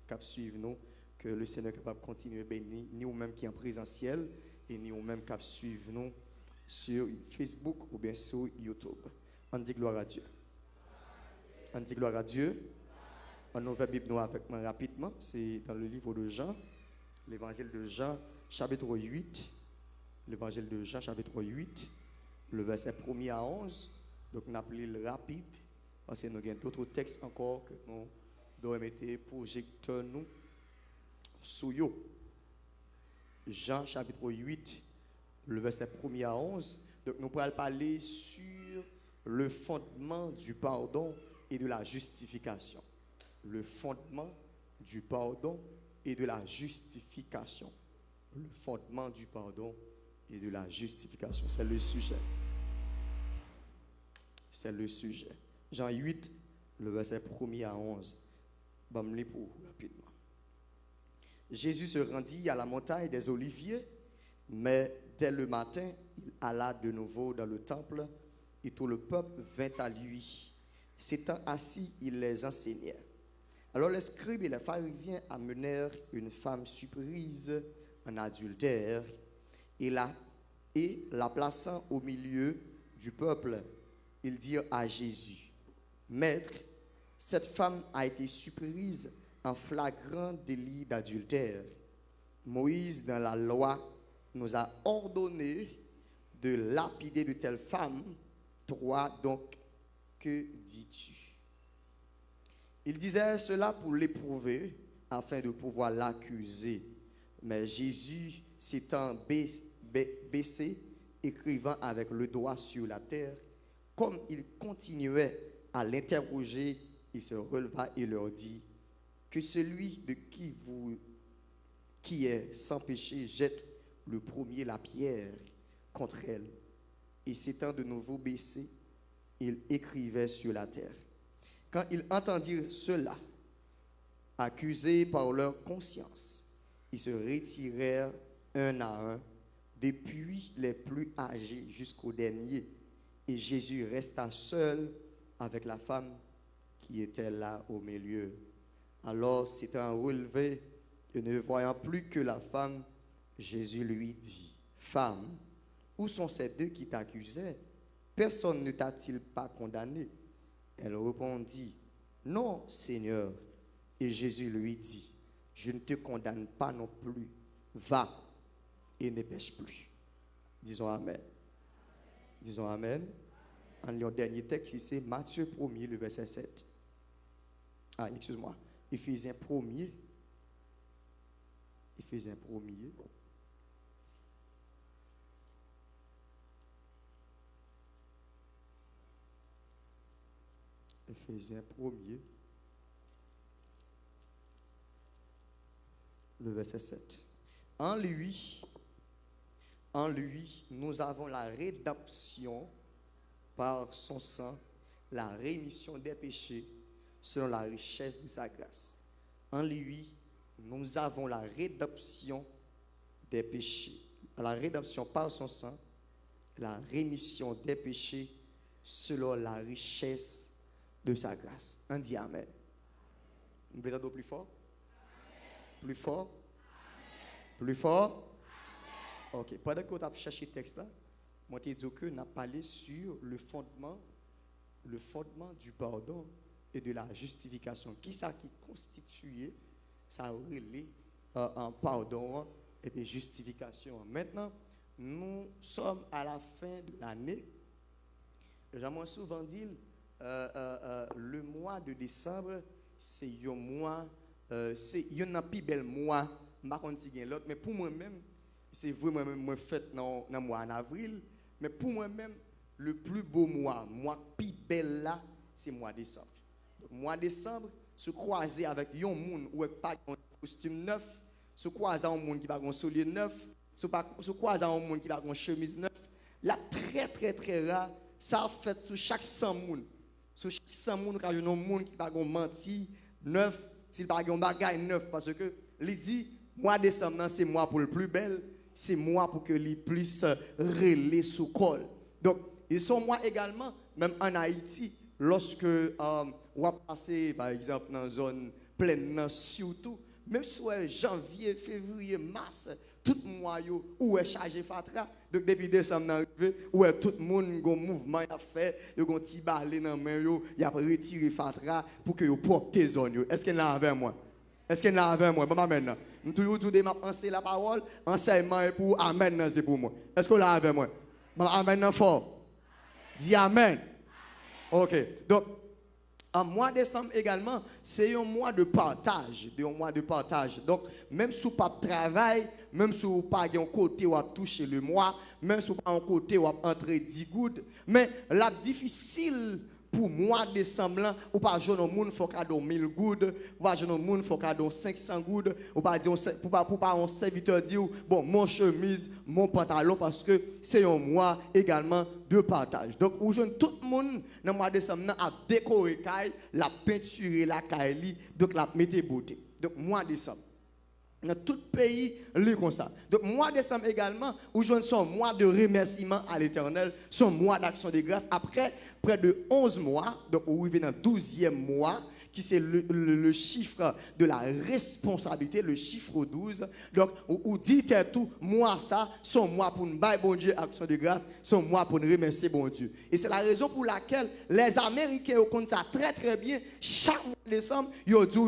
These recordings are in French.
qui suivent nous, que le Seigneur est capable de continuer à bénir, ni ou même qui est en présentiel, et ni ou même qui suivent nous sur Facebook ou bien sur YouTube. On dit gloire à Dieu. On dit gloire à Dieu. On ouvre la Bible nous avec moi rapidement. C'est dans le livre de Jean, l'évangile de Jean, chapitre 8. L'évangile de Jean, chapitre 8, le verset 1er à 11. Donc, on appelle le rapide, parce que nous avons d'autres textes encore que nous devons mettre projecteurs nous sous eux. Jean, chapitre 8, le verset 1er à 11. Donc, nous pourrons parler sur le fondement du pardon et de la justification. Le fondement du pardon et de la justification. Le fondement du pardon et de la justification. C'est le sujet. C'est le sujet. Jean 8, le verset 1er à 11. Je vais me lire pour vous rapidement. Jésus se rendit à la montagne des Oliviers, mais dès le matin, il alla de nouveau dans le temple et tout le peuple vint à lui. S'étant assis, il les enseignait. Alors les scribes et les pharisiens amenèrent une femme surprise en adultère et la plaçant au milieu du peuple, ils dirent à Jésus, Maître, cette femme a été surprise en flagrant délit d'adultère. Moïse, dans la loi, nous a ordonné de lapider de telles femmes. Toi, donc, que dis-tu? Il disait cela pour l'éprouver, afin de pouvoir l'accuser. Mais Jésus, s'étant baissé, écrivant avec le doigt sur la terre, comme il continuait à l'interroger, il se releva et leur dit, que celui de qui est sans péché jette le premier la pierre contre elle. Et s'étant de nouveau baissé, il écrivait sur la terre. Quand ils entendirent cela, accusés par leur conscience, ils se retirèrent un à un, depuis les plus âgés jusqu'au dernier. Et Jésus resta seul avec la femme qui était là au milieu. Alors, s'étant relevé et ne voyant plus que la femme, Jésus lui dit, Femme, où sont ces deux qui t'accusaient? Personne ne t'a-t-il pas condamné? Elle répondit, Non, Seigneur. Et Jésus lui dit, Je ne te condamne pas non plus. Va et ne pêche plus. Disons Amen. Disons Amen. En le dernier texte, c'est Matthieu 1er, le verset 7. Ah, excuse-moi. Éphésiens 1er. Éphésiens 1er. Éphésiens 1er. Le verset 7. En lui, nous avons la rédemption par son sang, la rémission des péchés selon la richesse de sa grâce. En lui, nous avons la rédemption des péchés. La rédemption par son sang, la rémission des péchés selon la richesse de sa grâce. On dit Amen. Vous pouvez dire plus fort? Plus fort? Plus fort? Ok. Pendant que vous avez cherché le texte là, moi je dis que nous avons parlé sur le fondement du pardon et de la justification. Qui ça qui constitue ça relève en pardon et puis justification. Maintenant, nous sommes à la fin de l'année. J'aimerais souvent dire le mois de décembre, c'est un mois, c'est un plus bel mois. Je ne sais pas l'autre, mais pour moi-même, c'est vraiment moi fait dans le mois d'avril. Mais pour moi-même, le plus beau mois plus bel là, c'est le mois de décembre. Donc, mois de décembre, se croiser avec un monde ou pas un costume neuf, se croiser avec un monde qui n'a pas un soulier neuf, se croiser avec un monde qui n'a pas une chemise neuf. Là, très très très rare, ça fait sur chaque 100 monde. Sur chaque 100 monde, quand il y a un monde qui n'a pas un menti neuf, s'il n'a pas un bagage neuf, parce que, il dit, mois de décembre, c'est mois pour le plus bel, c'est mois pour que les puissent relayer sous col. Donc, ils sont mois également, même en Haïti, lorsque on va passer, par exemple, dans une zone plein surtout, même soit janvier, février, mars, tout le mois, où est chargé fatra. Donc, depuis décembre, où est tout le monde, il y a un mouvement à faire, il y a un petit balai dans la main, il y a retiré fatra pour que vous portez tes zones. Est-ce qu'il y en a avec moi? Est-ce qu'il y en a avec moi? Bon, maintenant, je toujours enseigner la parole, enseignement est pour Amen, c'est pour moi. Est-ce que là avec moi? Bon, Amen, fort. Dis Amen. Ok. Donc, en mois de décembre également, c'est un mois de partage. Donc, même si vous n'avez pas de travail, même si vous n'avez pas un côté où vous touché le mois, même si vous n'avez pas un côté où vous entrez 10 gouttes, mais la difficile pour mois de décembre, ou pas jouer au monde faut cadeau 1000 gouttes, ou pas jouer au monde faut cadeau 500 gouttes, ou pas dire pour pas un serviteur dire bon mon chemise, mon pantalon parce que c'est un mois également de partage. Donc ou jeune tout le monde dans mois de décembre a décoré caille, la peinturé la caille, donc la mettre beauté. Donc mois de décembre dans tout pays, c'est comme ça. Donc, mois de décembre également, où je son mois de remerciement à l'Éternel, son mois d'action de grâce. Après près de 11 mois, donc où il est dans le 12e mois, qui c'est le chiffre de la responsabilité, le chiffre 12. Donc, où dit tout, moi ça, son mois pour nous bailler bon Dieu, action de grâce, son mois pour nous remercier bon Dieu. Et c'est la raison pour laquelle les Américains comptent ça très très bien. Chaque mois de décembre, ils ont dit,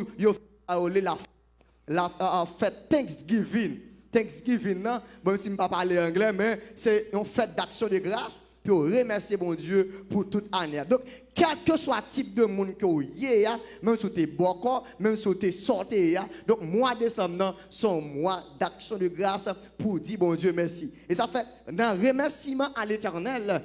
la fête Thanksgiving. Thanksgiving, non? Bon, si je ne parle pas parler anglais, mais c'est une fête d'action de grâce pour remercier bon Dieu pour toute année. Donc, quel que soit le type de monde que vous avez, même si vous êtes bon, même si vous êtes sorti, donc, mois de décembre, c'est un mois d'action de grâce pour dire bon Dieu merci. Et ça fait, dans le remerciement à l'Éternel,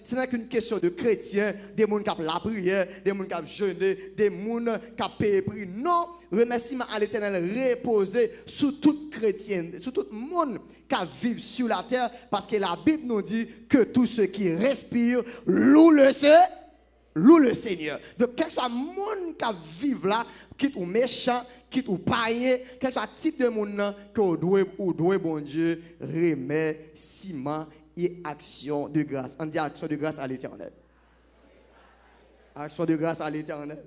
ce n'est qu'une question de chrétiens, des gens qui ont la prière, des gens qui ont jeûné, des gens qui ont payé prix. Non, remerciement à l'Éternel reposer sur tout chrétien, sur tout le monde qui vit sur la terre, parce que la Bible nous dit que tous ceux qui respirent louent le Seigneur. Donc, quel que soit le monde qui vit là, quitte ou méchant, quitte ou païen, quel que soit le type de monde que vous doit, bon Dieu, remerciement et action de grâce. On dit action de grâce à l'Éternel. Action de grâce à l'Éternel.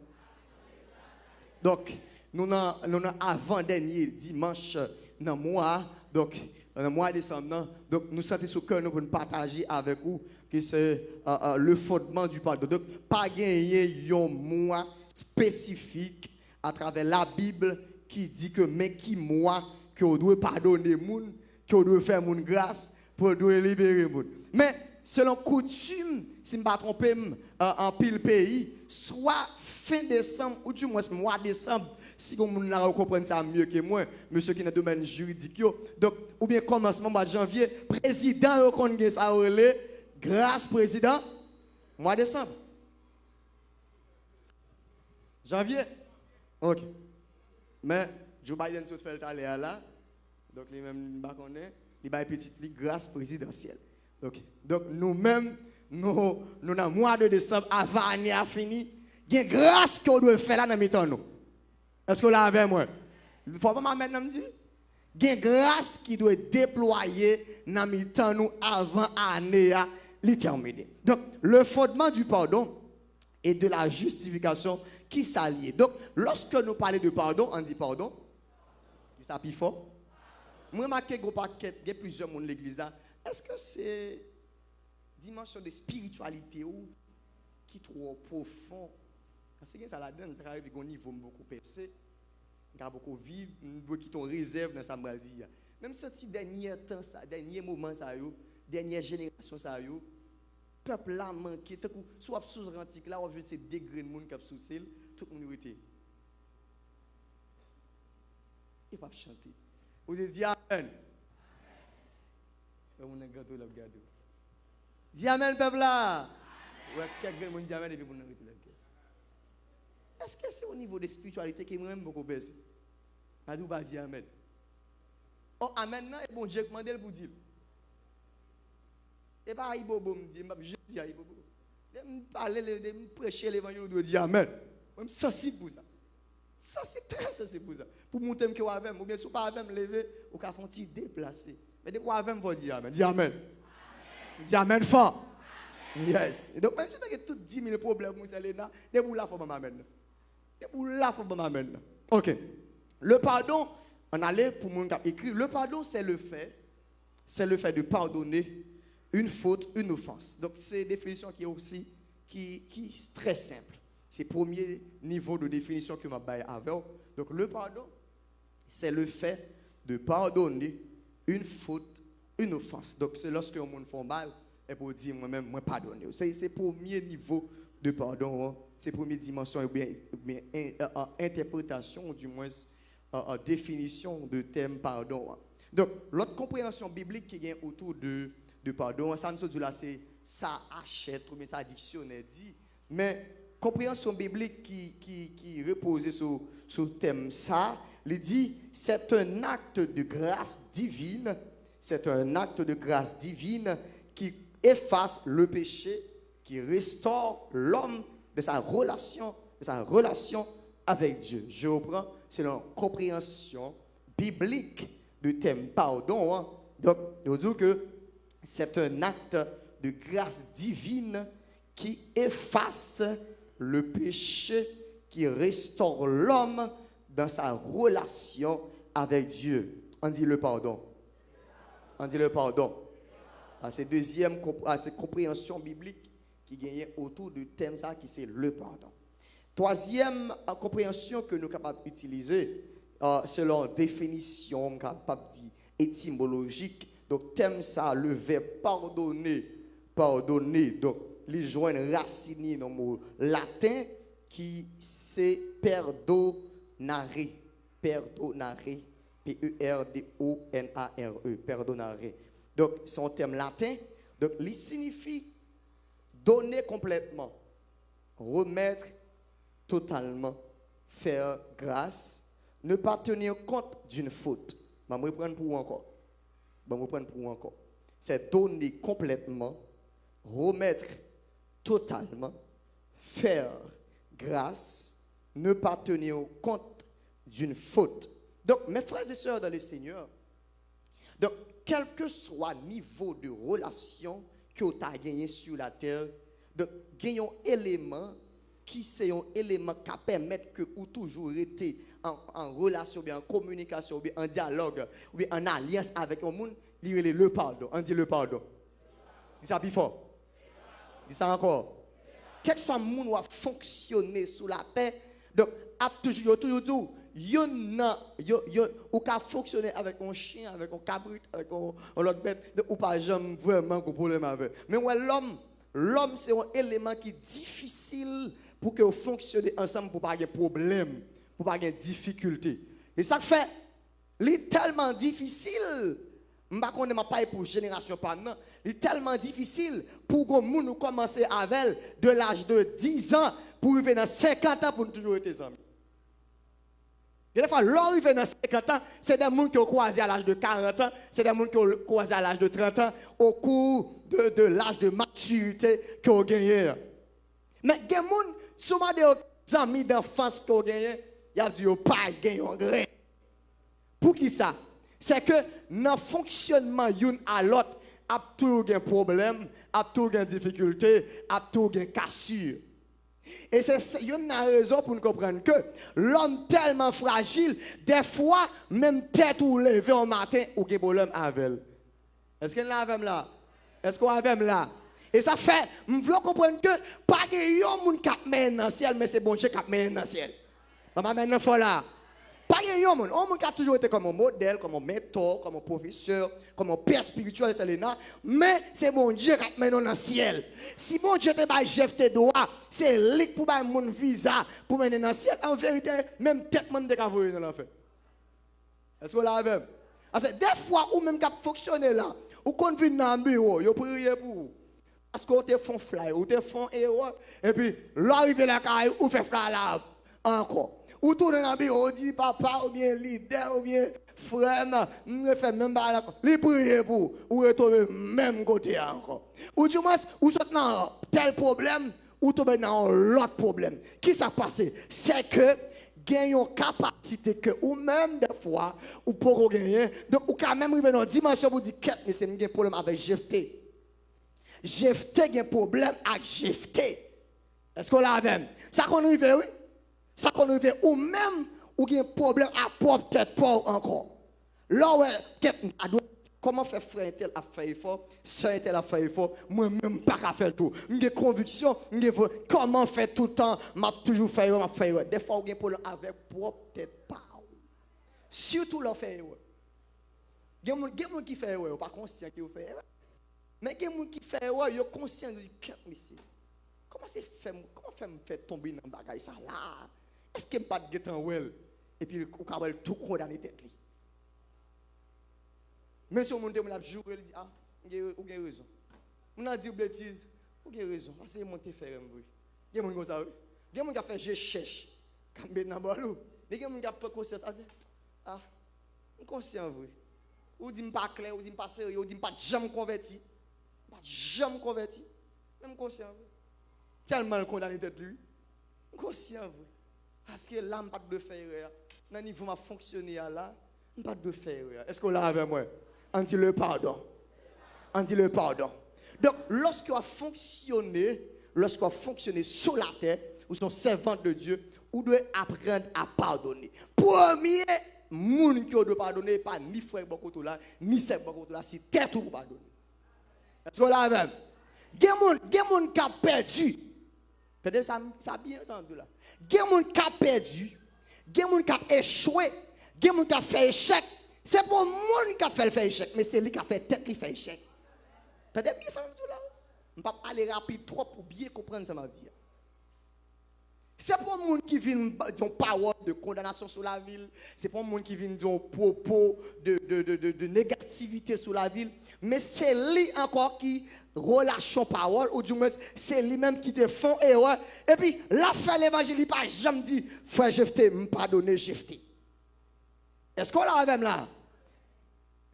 Donc, nous avons avant-dernier dimanche dans le mois, donc, dans le mois de décembre, donc, nous sommes sur le cœur pour nous partager avec vous que c'est le fondement du pardon. Donc, pas gagner un mois spécifique à travers la Bible qui dit que, mais qui moi, que vous devez pardonner les gens, que vous devez faire mon grâce pour libérer les gens. Mais, selon coutume, si je ne me trompe pas, en pile pays, soit fin décembre ou du moins mois de décembre, si vous comprenez ça mieux que moi, monsieur qui est dans le domaine juridique, donc, ou bien commencement mois de janvier, président connaît ça grâce président, mois de décembre. Janvier? Ok. Mais Joe Biden se fait aller là, donc lui-même, il va petite grâce présidentielle. Donc nous-mêmes, nous dans le mois de décembre, avant l'année a fini, il y a une grâce qu'on doit faire là dans le temps. Est-ce que vous l'avez avec moi? Il ne faut pas maintenant me dire. Il y a une grâce qui doit être déployée dans le temps avant l'année à terminer. Donc, le fondement du pardon et de la justification qui s'allient. Donc, lorsque nous parlons de pardon, on dit pardon. Ça plus fort. Moi, je remarque qu'il y a plusieurs monde dans l'église là. Est-ce que c'est dimension de spiritualité ou qui est trop profond? Parce que ça la donne, ça arrive à un niveau beaucoup percé, beaucoup vivre, qui ont réserve dans sa maladie. Même ce dernier temps, ça, dernier moment, ça, dernière génération, ça, peuple là manqué, soit sous antique là, on veut ces degrés de monde qui sous celle, tout le monde était. Il va chanter. Vous dites Amen. On a gâteau là, gâteau. Dis Amen, peuple là. Ouais, quelqu'un dit Amen et puis on a répété. Est-ce que c'est au niveau de la spiritualité qui est même beaucoup baissé? Adou va dire Amen. Oh, Amen, non, et bon Dieu, demandez le pour dire. Et pas Ibobo me dit, je dis à Ibobo. De me parler, de me prêcher l'évangile, de dire Amen. Même sensible pour ça. Ça, c'est très sensible pour ça. Pour monter que vous avez, ou bien si vous pas avec me lever, vous avez fait déplacer. Mais de quoi avec vous dire Amen? Dis Amen. Dis Amen fort. Yes. Et donc, même si vous avez tout 10 000 problèmes, vous allez là, de vous la forme Amen. Et pour là, il faut que amen. OK. Le pardon, on allait pour mon cap écrit, le pardon, c'est le fait de pardonner une faute, une offense. Donc, c'est une définition qui est aussi qui est très simple. C'est le premier niveau de définition que m'a baillé avec. Donc, le pardon, c'est le fait de pardonner une faute, une offense. Donc, c'est lorsque on me fait mal, et pour dire moi-même, moi pardonner. C'est le premier niveau de pardon. C'est la première dimension, ou bien interprétation, ou du moins définition de thème pardon. Donc, l'autre compréhension biblique qui est autour de pardon, ça nous dit là, c'est ça achète, ou bien ça dictionnaire dit, mais compréhension biblique qui repose sur le thème ça, il dit c'est un acte de grâce divine, c'est un acte de grâce divine qui efface le péché, qui restaure l'homme de sa relation avec Dieu. Je reprends, c'est la compréhension biblique du thème pardon. Hein. Donc, nous disons que c'est un acte de grâce divine qui efface le péché, qui restaure l'homme dans sa relation avec Dieu. On dit le pardon. On dit le pardon. C'est la deuxième compréhension biblique qui gagne autour du thème ça, qui c'est le pardon. Troisième compréhension que nous sommes capables d'utiliser, selon définition, capable étymologique. Donc, thème ça, le verbe pardonner. Donc, les joints racines dans le mot latin qui c'est perdonare. Perdonare. P-E-R-D-O-N-A-R-E. Perdonare. Donc, c'est un terme latin. Donc, il signifie donner complètement, remettre totalement, faire grâce, ne pas tenir compte d'une faute. Je vais me reprendre pour vous encore. C'est donner complètement, remettre totalement, faire grâce, ne pas tenir compte d'une faute. Donc, mes frères et sœurs dans le Seigneur, donc, quel que soit le niveau de relation que tu as gagné sur la terre, donc, il y a un élément qui c'est un élément qui permet que vous toujours été en relation, bien en communication, bien en dialogue, ou bien en alliance avec un monde, il y a le pardon. On dit le pardon. Dis ça plus fort. Dis ça encore. Quel que soit le monde qui a fonctionné sur la terre, donc, toujours, ou qui a fonctionné avec un chien, avec un cabrit, avec un autre bête, ou pas jamais vraiment un problème avec. Mais ouais, l'homme, c'est un élément qui est difficile pour que vous fonctionnez ensemble pour pas avoir de problème, pour pas avoir de difficulté. Et ça fait, c'est tellement difficile. Je ne sais pas pour génération par non. Il est tellement difficile pour que nous commencer avec de l'âge de 10 ans pour arriver dans 50 ans pour nous toujours être amis. Des fois, l'arrivée dans 50 ans, c'est des gens qui ont croisé à l'âge de 40 ans, c'est des gens qui ont croisé à l'âge de 30 ans, au cours de l'âge de maturité qu'ils ont gagné. Mais des gens, souvent des amis d'enfance qu'ils ont gagné, ils ont dit qu'ils n'ont pas gagné rien. Pour qui ça? C'est que dans le fonctionnement d'une à l'autre, il y a toujours un problème, il y a toujours une difficulté, il y a toujours une cassure. Et c'est une raison pour nous comprendre que l'homme tellement fragile, des fois, même tête ou lever au matin, ou qu'il y a problème avec elle. Est-ce qu'on l'a avec là? Est-ce qu'on l'a avec là? Et ça fait, nous voulons comprendre que pas de gens qui mène dans le ciel, mais c'est bon Dieu qui mène dans le ciel. Maman, maintenant, il faut là. Pas de gens qui a toujours été comme un modèle, comme un mentor, comme un professeur, comme un père spirituel, mais c'est bon Dieu qui mène dans le ciel. Si bon Dieu te bat jeté droit, c'est lui pour battre mon visa pour mener dans le ciel. En vérité, même tête monde de cavoyer dans l'enfer. Est-ce que vous l'avez? Parce que des fois, ou même qui fonctionner là, ou qu'on vient dans le bureau, vous priez pour vous. Parce que vous te font fly, vous te font erreur, et puis l'arrivée là, vous fait fly là encore. Ou tourner dans le bureau, dit papa, ou bien leader, ou bien frère, ne fait même pas là. Les prier pour, ou retourner même côté encore. Ou du moins, ou sortez dans tel problème, ou tomber dans l'autre problème. Qui s'est passé? C'est que, gagne une capacité que, ou même des fois, ou pour gagner, donc, ou quand même arriver dans une dimension pour dire, mais c'est un problème avec Jephté. Jephté a un problème avec Jephté. Est-ce qu'on l'a même? Ça qu'on arrive, oui? Ça qu'on était ou même ou il y a un problème à propre tête pas encore. Là ouais, comment faire frère tel a fait effort, sœur tel a fait effort, moi même pas qu'à faire tout. J'ai conviction, comment faire tout le temps, m'a toujours fait m'a fait. Des fois il y a un problème avec propre tête pas. Surtout leur faire. Il y a des gens qui fait erreur, pas conscient qui fait erreur. Mais il y a des gens qui fait erreur, ils sont conscients de dire monsieur. Comment faire me faire tomber dans bagaille ça là? Est-ce qu'il n'y a pas de temps well et puis on va tout condamner tête li. Même si on monte la jour il dit ah, vous avez raison. On a dit bêtise, vous avez raison. Parce que monter faire vrai. Il y a des gens comme ça. Il y a des gens qui fait je cherche quand ben dans balou. Il y a des gens qui a pas conscience à dire ah, on conscient vrai. Ou dit pas clair, ou dit pas sérieux, ou dit pas jamais converti. Pas jamais converti. Même conscient vrai. Tellement condamné tête lui. Conscient vrai. Parce que là, je pas de faire. Dans le niveau de fonctionner là, je pas de faire. Est-ce qu'on l'a avec moi? On dit le pardon. On dit le pardon. Donc, lorsqu'on a fonctionné sur la terre, ou sont servants de Dieu, vous devez apprendre à pardonner. Premier monde qui doit pardonner, pas ni frère Bokoto là, ni sœur Bokoto là, c'est tête pour pardonner. Est-ce qu'on l'a avec? Il y a des gens qui ont perdu. C'est ça bien entendu là. Il y a des gens qui ont perdu, il y a des gens qui ont échoué, il y a des gens qui ont fait échec. C'est pour le monde qui a fait échec, mais c'est lui qui a fait tête qui fait échec. Peut-être bien ça là. Je ne vais pas aller rapide trop pour bien comprendre ça m'a dit. C'est pour le monde qui vient d'une parole de condamnation sur la ville. C'est pour le monde qui vient d'un propos de négativité sur la ville. Mais c'est lui encore qui relâche parole, ou du moins c'est lui-même qui défend erreur. Et puis, la fin l'évangile, il n'a pas jamais dit, frère Jephté, me pardonner Jephté. Est-ce qu'on l'a même là?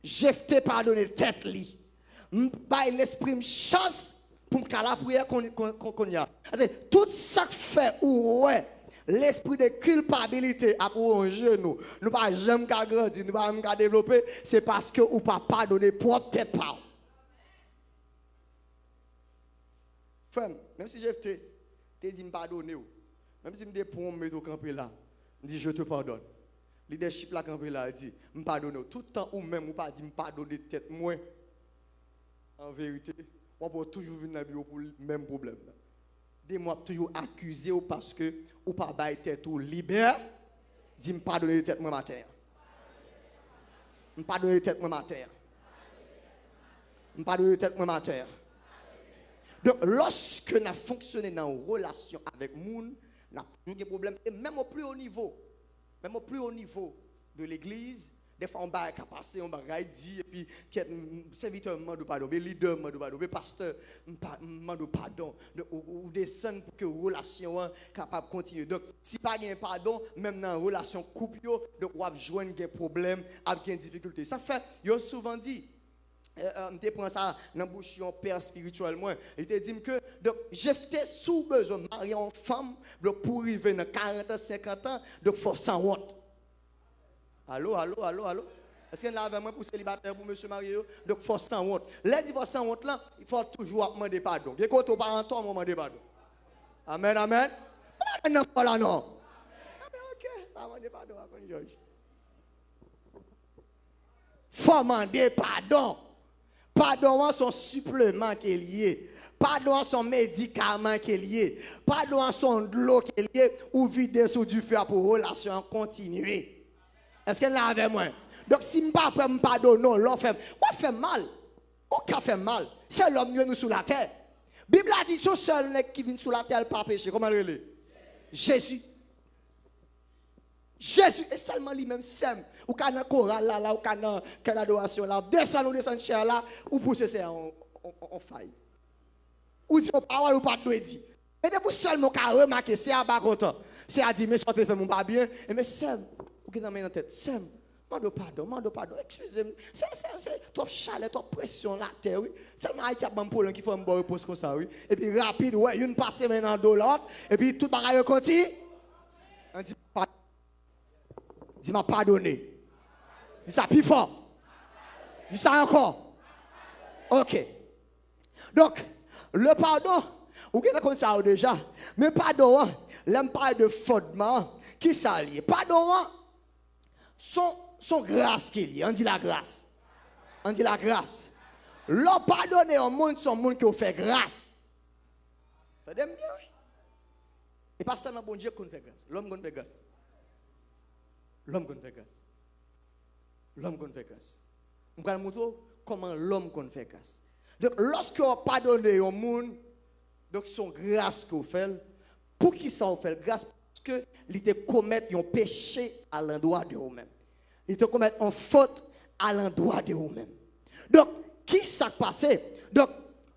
Jephté pardonner tête li. M'baille l'esprit chance pour me la prière qu'on y a. Tout ça fait ou ouais, l'esprit de culpabilité à pour genou, nous pas jamais grandir, nous pas jamais développer, c'est parce que ou pas pardonner propre tête pas. Femme, même si j'ai te dit me pardonner, même si me dis pour me mettre au campé là, me dit je te pardonne. Leadership là campé là dit me pardonne tout le temps ou même ou pas dit me pardonner tête moins. En vérité, on peut toujours venir dans le bureau pour le même problème. Des mois toujours accusé parce que ou pas bailler tête ou libère, dit me pardonner tête moi matin. Me pardonner tête moi matin. Me pardonner tête moi matin. Donc lorsque nous fonctionnons dans une relation avec moun, nous avons des problèmes et même au plus haut niveau de l'église. Des fois, on va passer, on va dire, et puis, serviteur demande pardon, le leader demande pardon, le pasteur demande pardon, ou descend pour que la relation soit capable de continuer. Donc, si pas de pardon, même dans la relation couple, donc, on va joindre des problèmes, avec des difficultés. Ça fait, ils ont souvent dit, je prends ça dans la bouche de père spirituel, il te dit que j'ai fait sous besoin de marier une femme pour arriver dans 40 ans, 50 ans, donc, il faut sans honte. Allô? Est-ce qu'il y a avec moi pour célibataire, pour monsieur marié? Donc, il faut sans honte. Les divorces sans honte, là, il faut toujours demander pardon. Et quand on parle en temps, on demande pardon. Amen. Non, voilà, non. Amen, ok. Demander pardon, George. Il faut demander pardon. Pardon, son supplément qui est lié. Pardon, son médicament qui est lié. Pardon, son de l'eau qui est lié. Ou vider sous du feu pour relation continuer. Est-ce qu'elle l'a avec moi? Donc, si je ne pas pardonner, non, l'on fait mal. Aucun fait mal. C'est l'homme qui vient sous la terre. La Bible a dit que seul qui vient sous la terre, il pas péché. Comment il est? Jésus. Et seulement lui-même sème. Ou quand on chorale là, ou quand on adoration là, descend cher là, ou pousser ça en faille. Ou dit parole ou pas de dire. Et de pour seulement qu'à remarquer, c'est à bas content. C'est à dire, mais ça te fait mon pas bien. Et mais sème. Ou qui dans la tête, sème. Mande pardon, excusez-moi. C'est trop chaleur, trop pression la terre, oui. Seulement Haïti a un problème qui fait un bon repos comme ça, oui. Et puis rapide, ouais, une passe maintenant dans l'autre. Et puis tout bagaille continue. On dit pardon. Dis m'a pardonné. Dis ça plus fort. Dis ça encore. Ok. Donc, le pardon, vous avez comme ça déjà. Mais pardon, L'homme parle de fondement, qui s'allie. Pardon, son grâce qu'il y a. On dit la grâce. On dit la grâce. L'homme pardonne au monde, son monde qui fait grâce. Vous bien, oui? Et pas seulement bon Dieu qu'on fait grâce. L'homme qu'on fait grâce. L'homme qu'on fait grâce. L'homme qu'on fait grâce. On va montrer comment l'homme qu'on fait grâce. Donc, lorsque on pardonne au monde, donc son grâce qu'on fait, pour qui ça on fait grâce? Parce que il te commettre un péché à l'endroit de vous-même. Il te commettre une faute à l'endroit de vous-même. Donc, qui ça passe? Donc,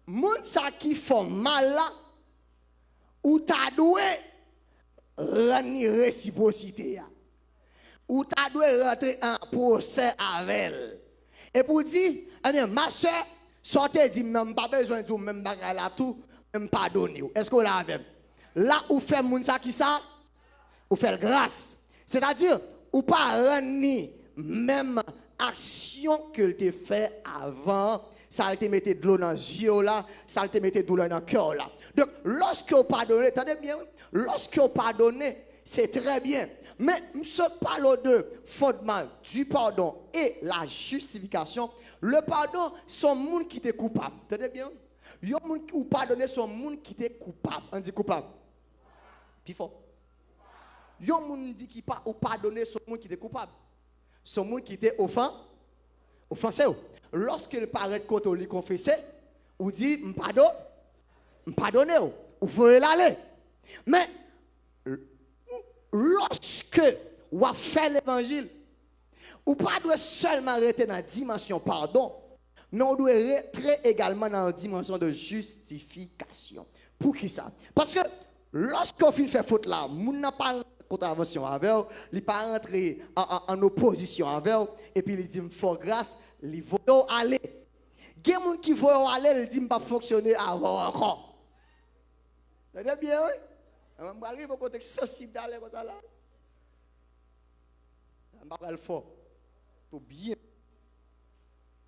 monde ça qui font mal là, ou t'as doué rendre réciprocité, ou t'as doué rentrer en procès avec elle. Et pour dire, eh bien, ma soeur, sortez dit, non, pas besoin de même bagarre là tout, même pardonner. Est-ce qu'on l'a avec? Là où fait moun ça qui ça? Ou fait grâce. C'est-à-dire, ou pas rendre même action que tu fait avant, ça te mettait de l'eau dans les yeux là, ça te mettait de l'eau dans le cœur là. Donc, lorsque vous pardonnez, attendez bien, lorsque vous pardonnez, c'est très bien. Mais je parle de fondement du pardon et la justification. Le pardon, c'est un monde qui est coupable. Attendez bien. Il y a un monde qui pardonne, c'est un monde qui est coupable. On dit coupable. Puis fort. Il y a un monde qui pardonne, c'est un monde qui est coupable. C'est un monde qui était offensé. Lorsqu'il paraît contre lui confesser, ou dit pardonnez, ou faut l'aller. Mais lorsque vous faites l'évangile, vous ne pouvez pas seulement arrêter dans la dimension pardon, mais vous devez rentrer également dans la dimension de justification. Pour qui ça? Parce que lorsqu'on fait faute là, vous n'avez pas contravention avec vous, il n'est pas rentré en opposition avec vous, et puis il dit, il faut grâce, il faut aller. Il y a des gens qui vont aller, il dit, il ne pas fonctionner avant encore. Vous avez bien, oui? Je vais arriver au contexte sensible d'aller comme ça là. Je vais le faire. Pour bien.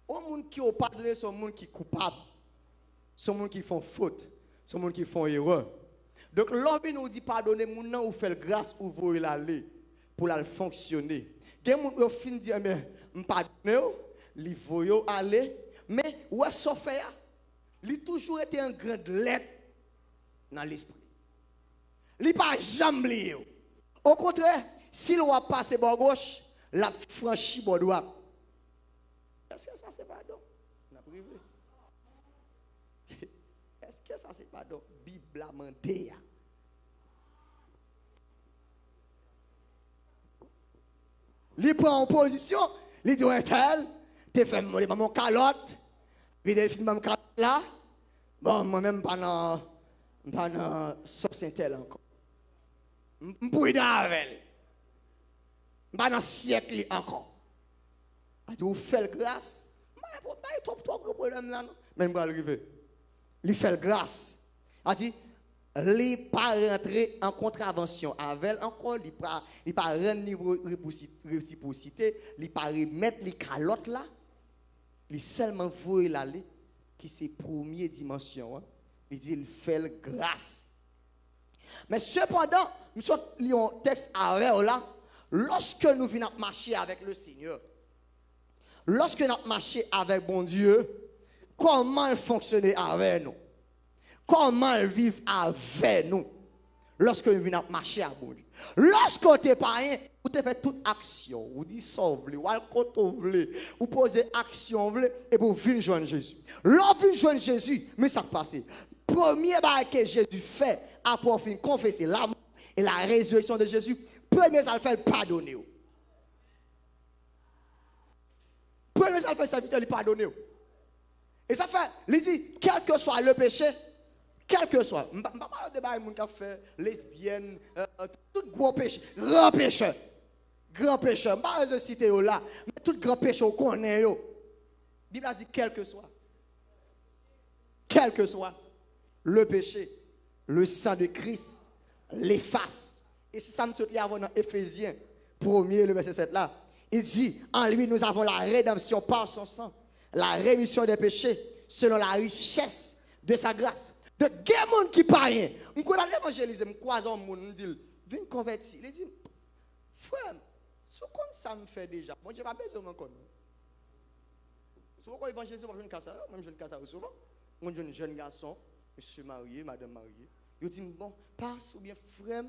Au monde qui a pardonné, c'est un monde qui est coupable. C'est un monde qui font faute. C'est un monde qui font erreur. Donc, l'homme nous dit pardonner, nous ou fait grâce ou vous l'aller pour la fonctionner. Il y a des gens qui fin dire, mais je pardonne, ils vont aller, mais où est-ce que ça fait? Il a toujours été un grand lettre dans l'esprit. Il n'a pas jamais lié. Au contraire, s'il va passer par gauche, la franchi par droite. Est-ce que ça c'est pardon? Est-ce que ça c'est pardon? Bible a mandé. Il prend en position, il dit ouais tel, tu fais mon calotte, puis il fait mon calotte là. Bon, moi-même pendant sauce intel encore. Je suis dans elle. Je suis dans le siècle encore. Vous faites grâce. Je ne suis pas trop problème là. Mais je vais arriver. Il fait grâce. Il dit, il n'est pas rentré en contravention avec elle encore. Il n'est pas rendre réciprocité. Il n'est pas remettre les calottes là. Il est seulement voué l'aller. Qui c'est la première dimension. Il dit, il fait grâce. Mais cependant, nous sommes un texte avec là, lorsque nous venons marcher avec le Seigneur, lorsque nous marchons avec bon Dieu, comment il fonctionne avec nous? Comment il vit avec nous? Lorsque nous venons marcher avec bon Dieu. Lorsque vous n'êtes pas rien, vous faites toute action, vous dites sauve, vous posez action, et vous venez joindre Jésus. Lorsque vous joindre Jésus, mais ça passe. Premier bagage que Jésus fait après confesser l'amour et la résurrection de Jésus, premier ça le fait pardonner. Premier ça le fait serviteur, il pardonner. Et ça fait, il dit, quel que soit le péché, quel que soit, je ne parle pas de gens qui ont fait lesbienne, tout gros péché, grand péché, je ne parle pas de citer là, mais tout grand péché qu'on connaît. La Bible a dit, quel que soit le péché, le sang de Christ l'efface. Et c'est ça que nous avons dans Éphésiens 1er, le verset 7 là. Il dit, en lui nous avons la rédemption par son sang, la rémission des péchés, selon la richesse de sa grâce. De gens qui parlent. Je connais l'évangélisme, je croise un monde, je dis, viens convertir. Il dit, frère, ce qu'on ça me fait déjà, moi je n'ai pas besoin encore. Souvent quand l'évangélisme, je ne casse ça, même je ne casse ça souvent. Moi je suis un jeune garçon, monsieur marié, madame mariée. Je dis, bon, passe ou bien frère,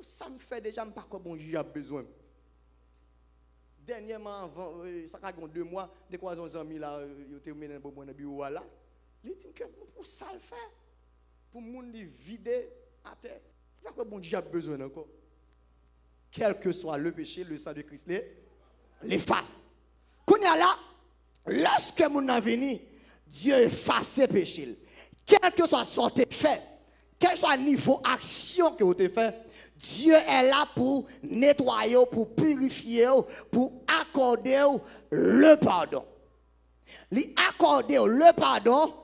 ça me fait déjà, je ne sais pas quoi bon j'ai besoin. Dernièrement, avant, ça fait 2 mois, des croisons amis là, ils ont mené dans le bureau là. Il dit que pour ça le faire, pour le monde vider à terre, il n'y a pas bon Dieu a besoin encore. Quel que soit le péché, le sang de Christ l'efface. Quand il y a là, lorsque mon a venu, Dieu efface le péché. Quel que soit son fait, quel que soit le niveau d'action que vous avez fait, Dieu est là pour nettoyer, pour purifier, pour accorder le pardon. Lui accorder le pardon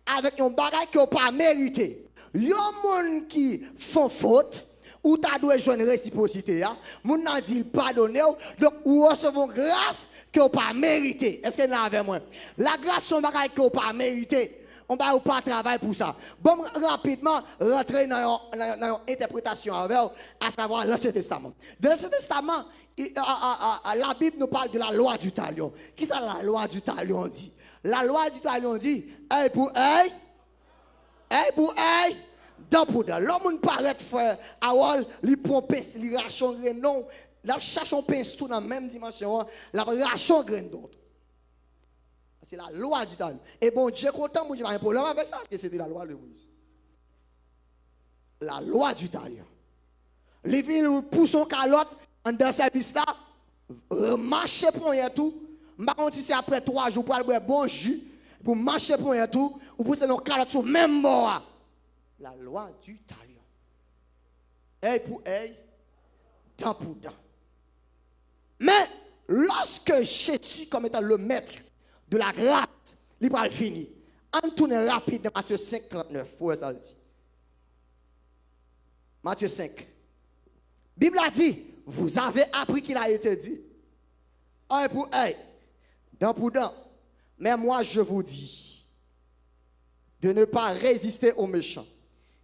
avec un bagage qui n'a pas mérité. Il y a des gens qui font faute, ou tu dois jouer une réciprocité. Moun nan dit pardonner, donc ou recevons grâce qui n'a pas mérité. Est-ce que vous avez avec moi? La grâce, c'est un bagage qui n'a pas mérité. On ne va pas travailler pour ça. Bon, rapidement, rentrer dans une interprétation avec, à savoir l'Ancien Testament. Dans l'Ancien Testament, la Bible nous parle de la loi du talion. Qu'est-ce que la loi du talion dit? La loi du talion dit, œil pour œil, œil pour œil, dent pour dent. L'homme ne paraît faire, il prend pince, il rache un grain, non, il cherche un pince tout dans la même dimension, il rache un grain d'autre. C'est la loi du talion. Et bon, Dieu content, moi, j'ai un problème avec ça, parce que c'était la loi de Moïse. La loi du talion. Les villes poussent son calotte, dans ce service là, marcher pour un tout. Par contre, si après 3 jours, pour aller bon jus, pour marcher pour un tout, ou pour se faire calotte sur même bord. La loi du talion. Œil pour œil, dent pour dent. Mais, lorsque Jésus, comme étant le maître de la grâce, il va le finir. On tourne rapide dans Matthieu 5, 39, pour ça le dit. Matthieu 5. Bible a dit, vous avez appris qu'il a été dit. Œil pour œil, dent pour dent. Mais moi, je vous dis de ne pas résister aux méchants.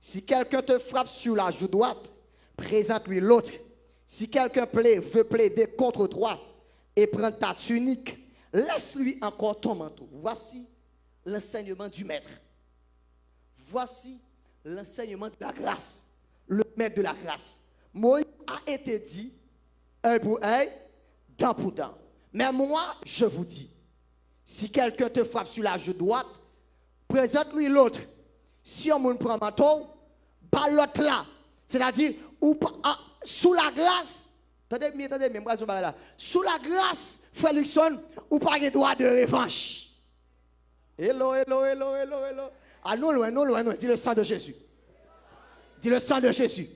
Si quelqu'un te frappe sur la joue droite, présente-lui l'autre. Si quelqu'un veut plaider contre toi et prendre ta tunique, laisse-lui encore ton manteau. Voici l'enseignement du maître. Voici l'enseignement de la grâce. Le maître de la grâce. Moïse a été dit, œil pour œil, dent pour dent. Mais moi, je vous dis, si quelqu'un te frappe sur la joue droite, présente-lui l'autre. Si on prend un manteau, pas l'autre là. C'est-à-dire, sous la grâce, attendez, sous la grâce, frère Luxon, ou pas de droit de revanche. Hello. Ah non, loin, dis le sang de Jésus. Dis le sang de Jésus.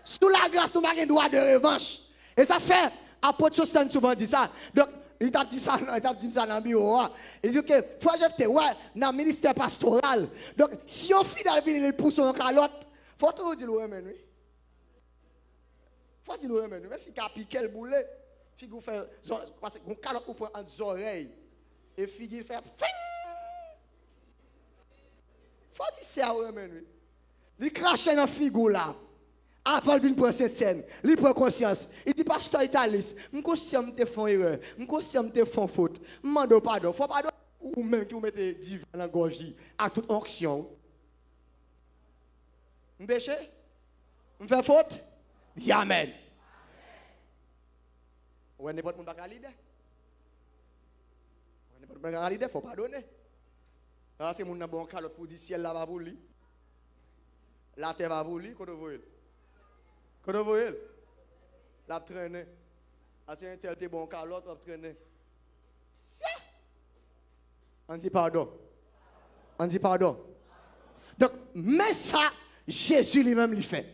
Sous la grâce, nous n'avons pas de droit de revanche. Et ça fait, apôtre Sostan souvent dit ça. Donc, il t'a dit ça dans le bureau. Il dit que, frère Jeff, dans le ministère pastoral. Donc, si on fidèle vient pour son calotte, il faut toujours dire ouais, mais oui. Faut dire ouais, mais oui. Même si il a piqué le boulet, figure fait, parce qu'on calotte ou prend entre les oreilles. Et figure fait, faut dire ça ouais, mais oui. Il crache dans la figure là. Avant de venir pour cette scène, il prend conscience. Il dit, pasteur Italis, je suis conscient que je fais erreur, je suis conscient que je fais faute. Je demande pardon. Faut pardon. Ou même que vous mettez divin dans la gorge à toute onction. Je péché? Je fais faute? Dis Amen. Ou n'importe qui n'a pas l'idée. Ou n'importe qui n'a pas l'idée, il faut pardonner. Là, c'est mon bon calotte pour dire ciel là va pour lui. La terre va pour lui, quand vous voyez. Quand vous voyez, la traîne. C'est un tel bon calotte, la traîne. On dit pardon. On dit pardon. Donc, mais ça, Jésus lui-même lui fait.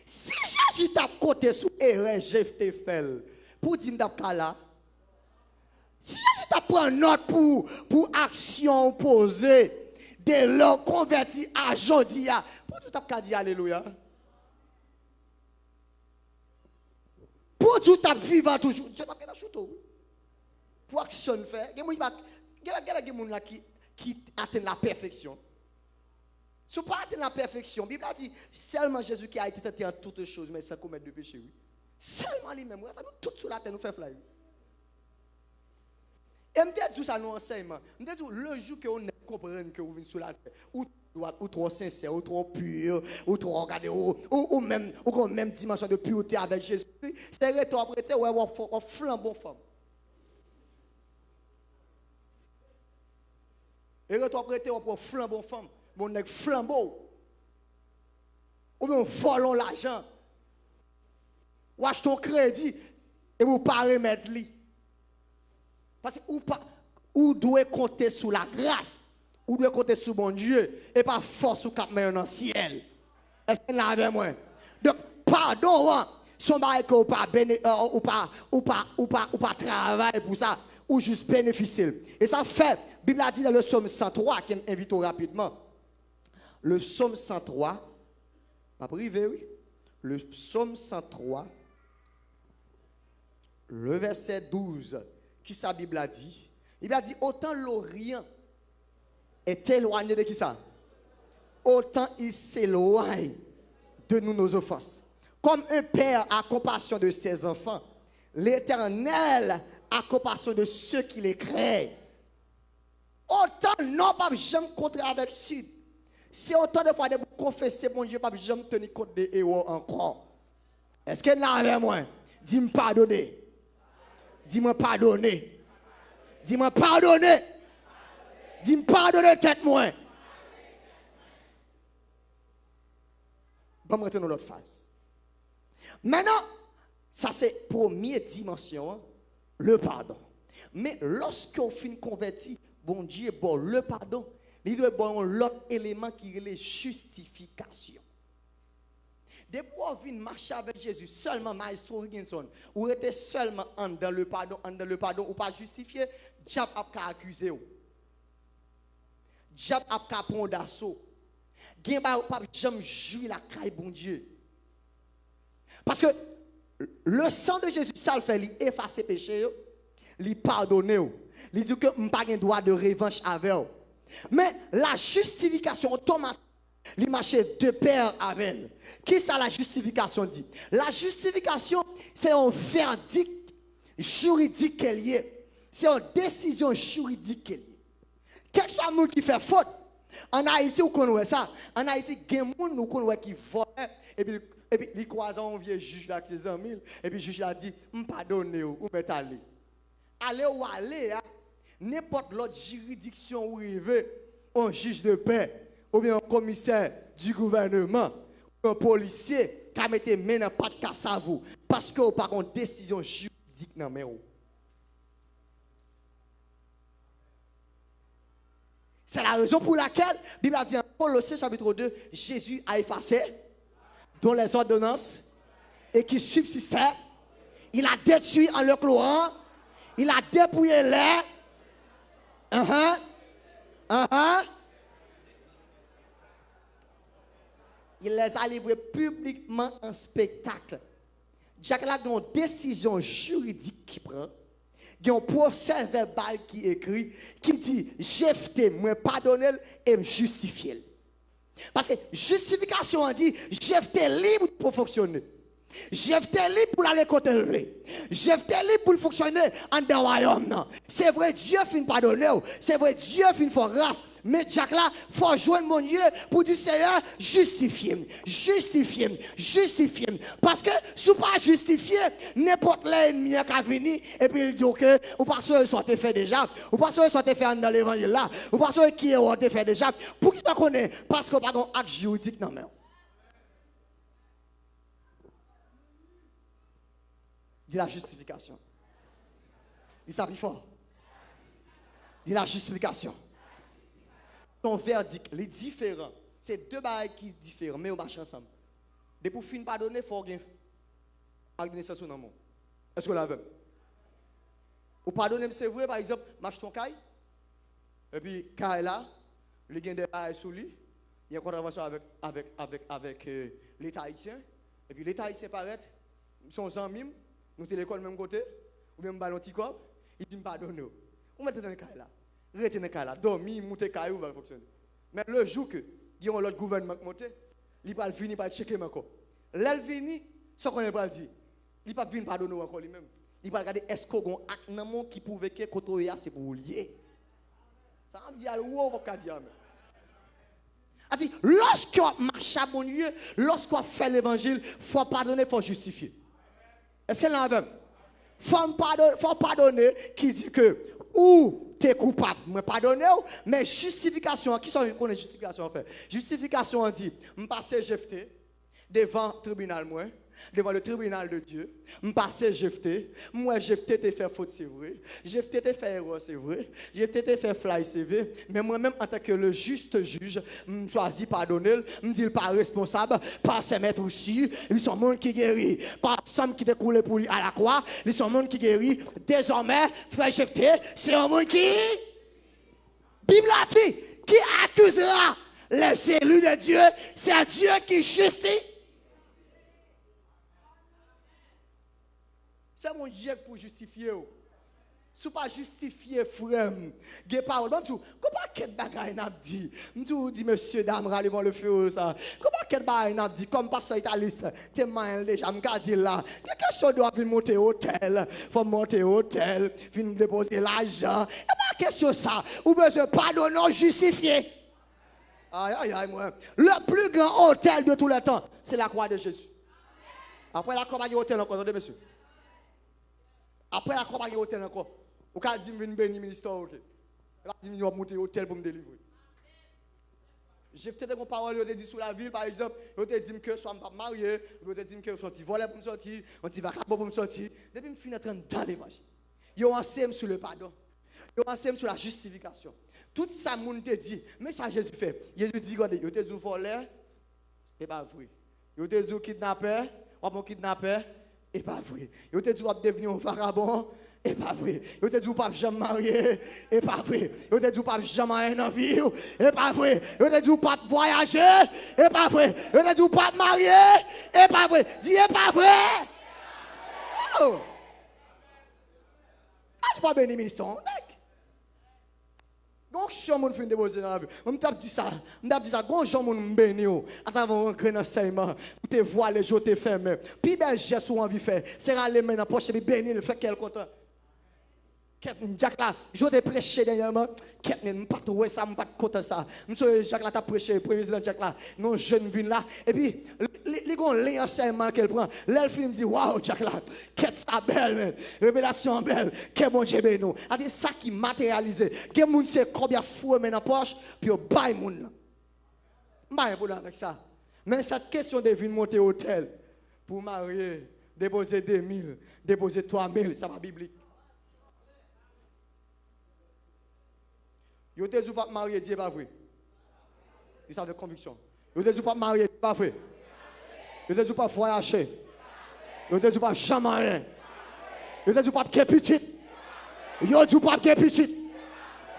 Si Jésus t'a côté sous erreur, j'ai fait pour dire que là. Si Jésus t'a pris note pour action posée, de l'homme converti à Jodia, pour tout t'a dit alléluia. Pour tout à vivre toujours. Dieu t'a fait la chute. Pour action faire. Il y a des gens qui atteignent la perfection. Ce n'est pas la perfection. La Bible a dit, seulement Jésus qui a été tenté en toutes choses, mais sans commettre de péché. Oui. Seulement lui-même. Ça nous tout sur la terre, nous fait fly. Et je me dis ça nous enseignement. Je me dis le jour que on comprend que vous venez sur la terre, ou trop sincère, ou trop pur, ou trop regardé, ou même dimension de pureté avec Jésus, c'est retour après, ouais, on flambeau femme. Et retour après, on prend flambeau femme. Bon, on flambeau. Ou bien volons l'argent. Ou achetons crédit et vous ne pas remettre lui. Parce que ou doit compter sur la grâce, ou doit compter sur mon Dieu, et pas force ou cap dans le ciel. Est-ce que vous avez moi? Donc, pardon, son bail que ou pas travailler pour ça, ou juste bénéficier. Et ça fait, la Bible a dit dans le psaume 103, qui invite rapidement. Le psaume 103, pas privé, oui. Le psaume 103, le verset 12, qui sa Bible a dit? Il a dit, autant l'Orient est éloigné de qui ça? Autant il s'éloigne de nous nos offenses. Comme un père a compassion de ses enfants, l'Éternel a compassion de ceux qui les créent. Autant non, pas jamais contre avec sud. Si autant de fois de confesser, mon Dieu, pas jamais tenir compte des héros encore. Est-ce que là avec moi? Dis-moi pardonner. Dis-moi pardonner. Dis-moi pardonner. Dis-moi pardonner tête moi. Vamos rentrer dans l'autre phase. Maintenant, ça c'est première dimension, hein, le pardon. Mais lorsqu'on finit converti, bon Dieu, bon le pardon, il doit avoir l'autre élément qui est la justification. Depuis qu'on vient marcher avec Jésus, seulement Maestro Higginson, ou était seulement dans le pardon, ou pas justifié, Diable a accusé. Diable a prendre d'assaut. Gen ba pas jamais jouir la caille bon Dieu. Parce que le sang de Jésus ça le fait lui effacer péché, lui pardonner, lui dit que on pas gain droit de revanche avec. Mais la justification automatique, il marche de pair avec elle. Qui ça la justification dit? La justification, c'est un verdict juridique qu'elle y est. C'est une décision juridique qu'elle y est. Quel que soit le monde qui fait faute, en Haïti, vous connaissez ça. En Haïti, il y a des gens nous connaissons qui volent. Et puis, les croisants, on vient juge là, ses amis. Et puis, le juge a dit, pardonnez ou mettez aller. Allez ou aller, n'importe l'autre juridiction où il veut, un juge de paix, ou bien un commissaire du gouvernement, ou un policier, qui a mis main dans pas de casse à vous. Parce que vous n'avez pas une décision juridique dans mes mains. C'est la raison pour laquelle, la Bible a dit en Colossiens chapitre 2, Jésus a effacé dont les ordonnances et qui subsistaient. Il a détruit en le clouant. Il a dépouillé les. Il les a livrés publiquement en spectacle. Jacques a une décision juridique qui prend. Il y a un procès verbal qui écrit, qui dit, Jephté, moi pardonner et me justifier. Parce que justification dit, Jephté libre pour fonctionner. Jephté libre pour aller côté. Jephté libre pour fonctionner en dans le royaume. C'est vrai, Dieu finit pardonner. C'est vrai, Dieu finit faire grâce. Mais Jacques là, il faut joindre mon Dieu pour dire Seigneur, justifie-moi. Parce que si vous ne pas justifié, n'importe l'ennemi qui a venu et puis il dit que vous pensez que ça a fait déjà, vous pensez que ça a fait dans l'évangile là, vous pensez que ça a fait déjà. Pour qui ça connaît? Parce que vous n'avez pas un acte juridique dans la main. Dis la justification. Dis ça plus fort. Dis la justification. Ton verdict, les différents, c'est deux bagages qui sont différents, mais on marche ensemble. Dès pour finir pardonner, il faut qu'il y ait acte de naissance dans le monde. Est-ce que vous l'avez? Ou pardonner, c'est vrai, par exemple, marche ton caille, et puis caille là, il y a des bagages sous lui, il y a une contravention avec l'État haïtien, et puis l'État haïtien paraît, son amis, nous sommes l'école même côté, ou bien ballon petit corps, il dit pardonner. On met dans le caille là. Restez dans le cas là, dormir, monter caillou va fonctionner. Mais le jour que il y a un autre gouvernement qui monte, il va venir pour checker encore. L'elle vient, ce qu'on va dire, il va venir pardonner encore lui-même. Il va regarder est-ce qu'on a un acte dans le monde qui prouve que Kotoya c'est pour lier. Ça veut dire wow, on va dire. A dit, lorsqu'on marche à bon Dieu, lorsqu'on fait l'évangile, il faut pardonner, il faut justifier. Est-ce qu'elle l'a avec? Il faut pardonner qui dit que ou tu es coupable, mais pardonner, mais justification, qui sont les justifications en fait? Justification, on dit, je passe Jephté devant le tribunal, moi. Devant le tribunal de Dieu, je passe Jephté. Moi, Jephté te fait faute, c'est vrai. Jephté te fait erreur, c'est vrai. Jephté te fait fly, c'est vrai. Mais moi-même, en tant que le juste juge, je choisis pardonner. Je me dis pas responsable, pas se mettre aussi. Ils sont monde qui guérit. Pas Sam qui découle pour lui à la croix. Ils sont monde qui guérit. Désormais, frère Jephté, c'est un monde qui. Bible a dit, qui accusera les élus de Dieu, c'est Dieu qui justifie. C'est mon Dieu pour justifier. Si vous ne pas justifier, frère, il y a parole. Je ne sais pas quel bagage n'a dit. Je dis, monsieur, dame, rallumons le feu. Comment quel bagage n'a dit, comme pasteur italiste, qui m'a déjà, je dis là, quelque chose doit venir monter au hôtel. Il faut monter au hôtel, venir déposer l'argent. Et pas question ça. Ou besoin de pardonner, justifier. Aïe, aïe, aïe, moi. Le plus grand hôtel de tous les temps, c'est la croix de Jésus. Après la croix, il y a un hôtel encore, attendez, monsieur. Après la compagnie hôtel encore, vous avez dit que je vais ministère, ok. Vous avez dit que je vais monter hôtel pour me délivrer. J'ai peut-être une parole, je dit sur la ville, par exemple, je te dit que je ne suis pas marié, je te dit que je suis volé pour me sortir, je suis vacabond pour me sortir. Depuis que je finis dans l'évangile, je enseigne sur le pardon, je enseigne sur la justification. Tout ça, je te dit, mais ça Jésus fait. Jésus dit, regardez, je te dit volé, ce n'est pas vrai. Je te dit kidnappé, on va kidnapper. Et pas vrai. Yo te dit ou devenir un vagabond, et pas vrai. Yo te dit ou pas jamais marié, et pas vrai. Yo te dit ou pas jamais en vie, et pas vrai. Yo te dit ou pas voyager, et pas vrai. Yo te dit ou pas marié, et pas vrai. Dis et pas vrai. Oh. Ah, je pas béni ministre. Donc, si on fait déposer dans la vie, on m'a dit ça, quand j'en mon béni, avant rentrer dans l'enseignement, pour te voir les jours te fermer. Puis, ben, j'ai souvent envie de faire, c'est aller maintenant, poche, bénir, le fait qu'elle est content. Jacques là, je te prêcher dernièrement, je ne pas trouver ça, je ne pas content ça. Monsieur Jacques là, tu as prêché, le président Jacques là, non jeune vin là, et puis, les gars, l'enseignement qu'elle prend, l'elfe me dit, waouh, Jacques là, qu'est-ce ça belle, révélation belle, qu'est bon Dieu nous. C'est ça qui matérialisé, que moun sait combien fou dans la poche, puis au bail moun là. Pas un problème avec ça. Mais cette question de venir monter au hôtel, pour marier, déposer 2000, déposer 3000, ça va biblique. Yo te dit pas marier, Dieu pas vrai. C'est ça de conviction. Yo te dit pas marier, pas vrai. Yo te dit pas voyager. Yo te dit pas jamais rien. Yo te dit pas que petit. Yo te dit pas que petit.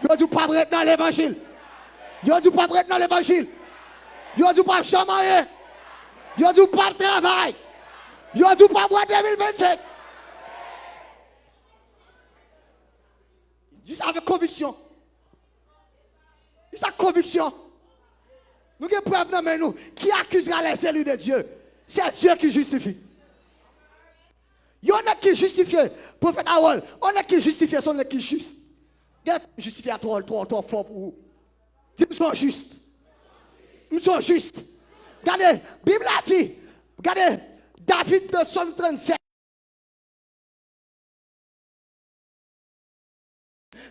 Yo dit pas être dans l'évangile. Yo dit pas être dans l'évangile. Yo dit pas jamais rien. Yo dit pas travail. Yo dit pas boire 2025. Dis ça avec conviction. C'est sa conviction. Nous avons preuve dans nous. Qui accusera les élus de Dieu? C'est Dieu qui justifie. Il y en a qui justifient. Prophète Harold, on a qui justifient, on a qui juste. Justifier à toi fort pour vous. Dis, nous sommes justes. Nous sommes justes. Regardez, la Bible a dit, regardez, David de Somme 37.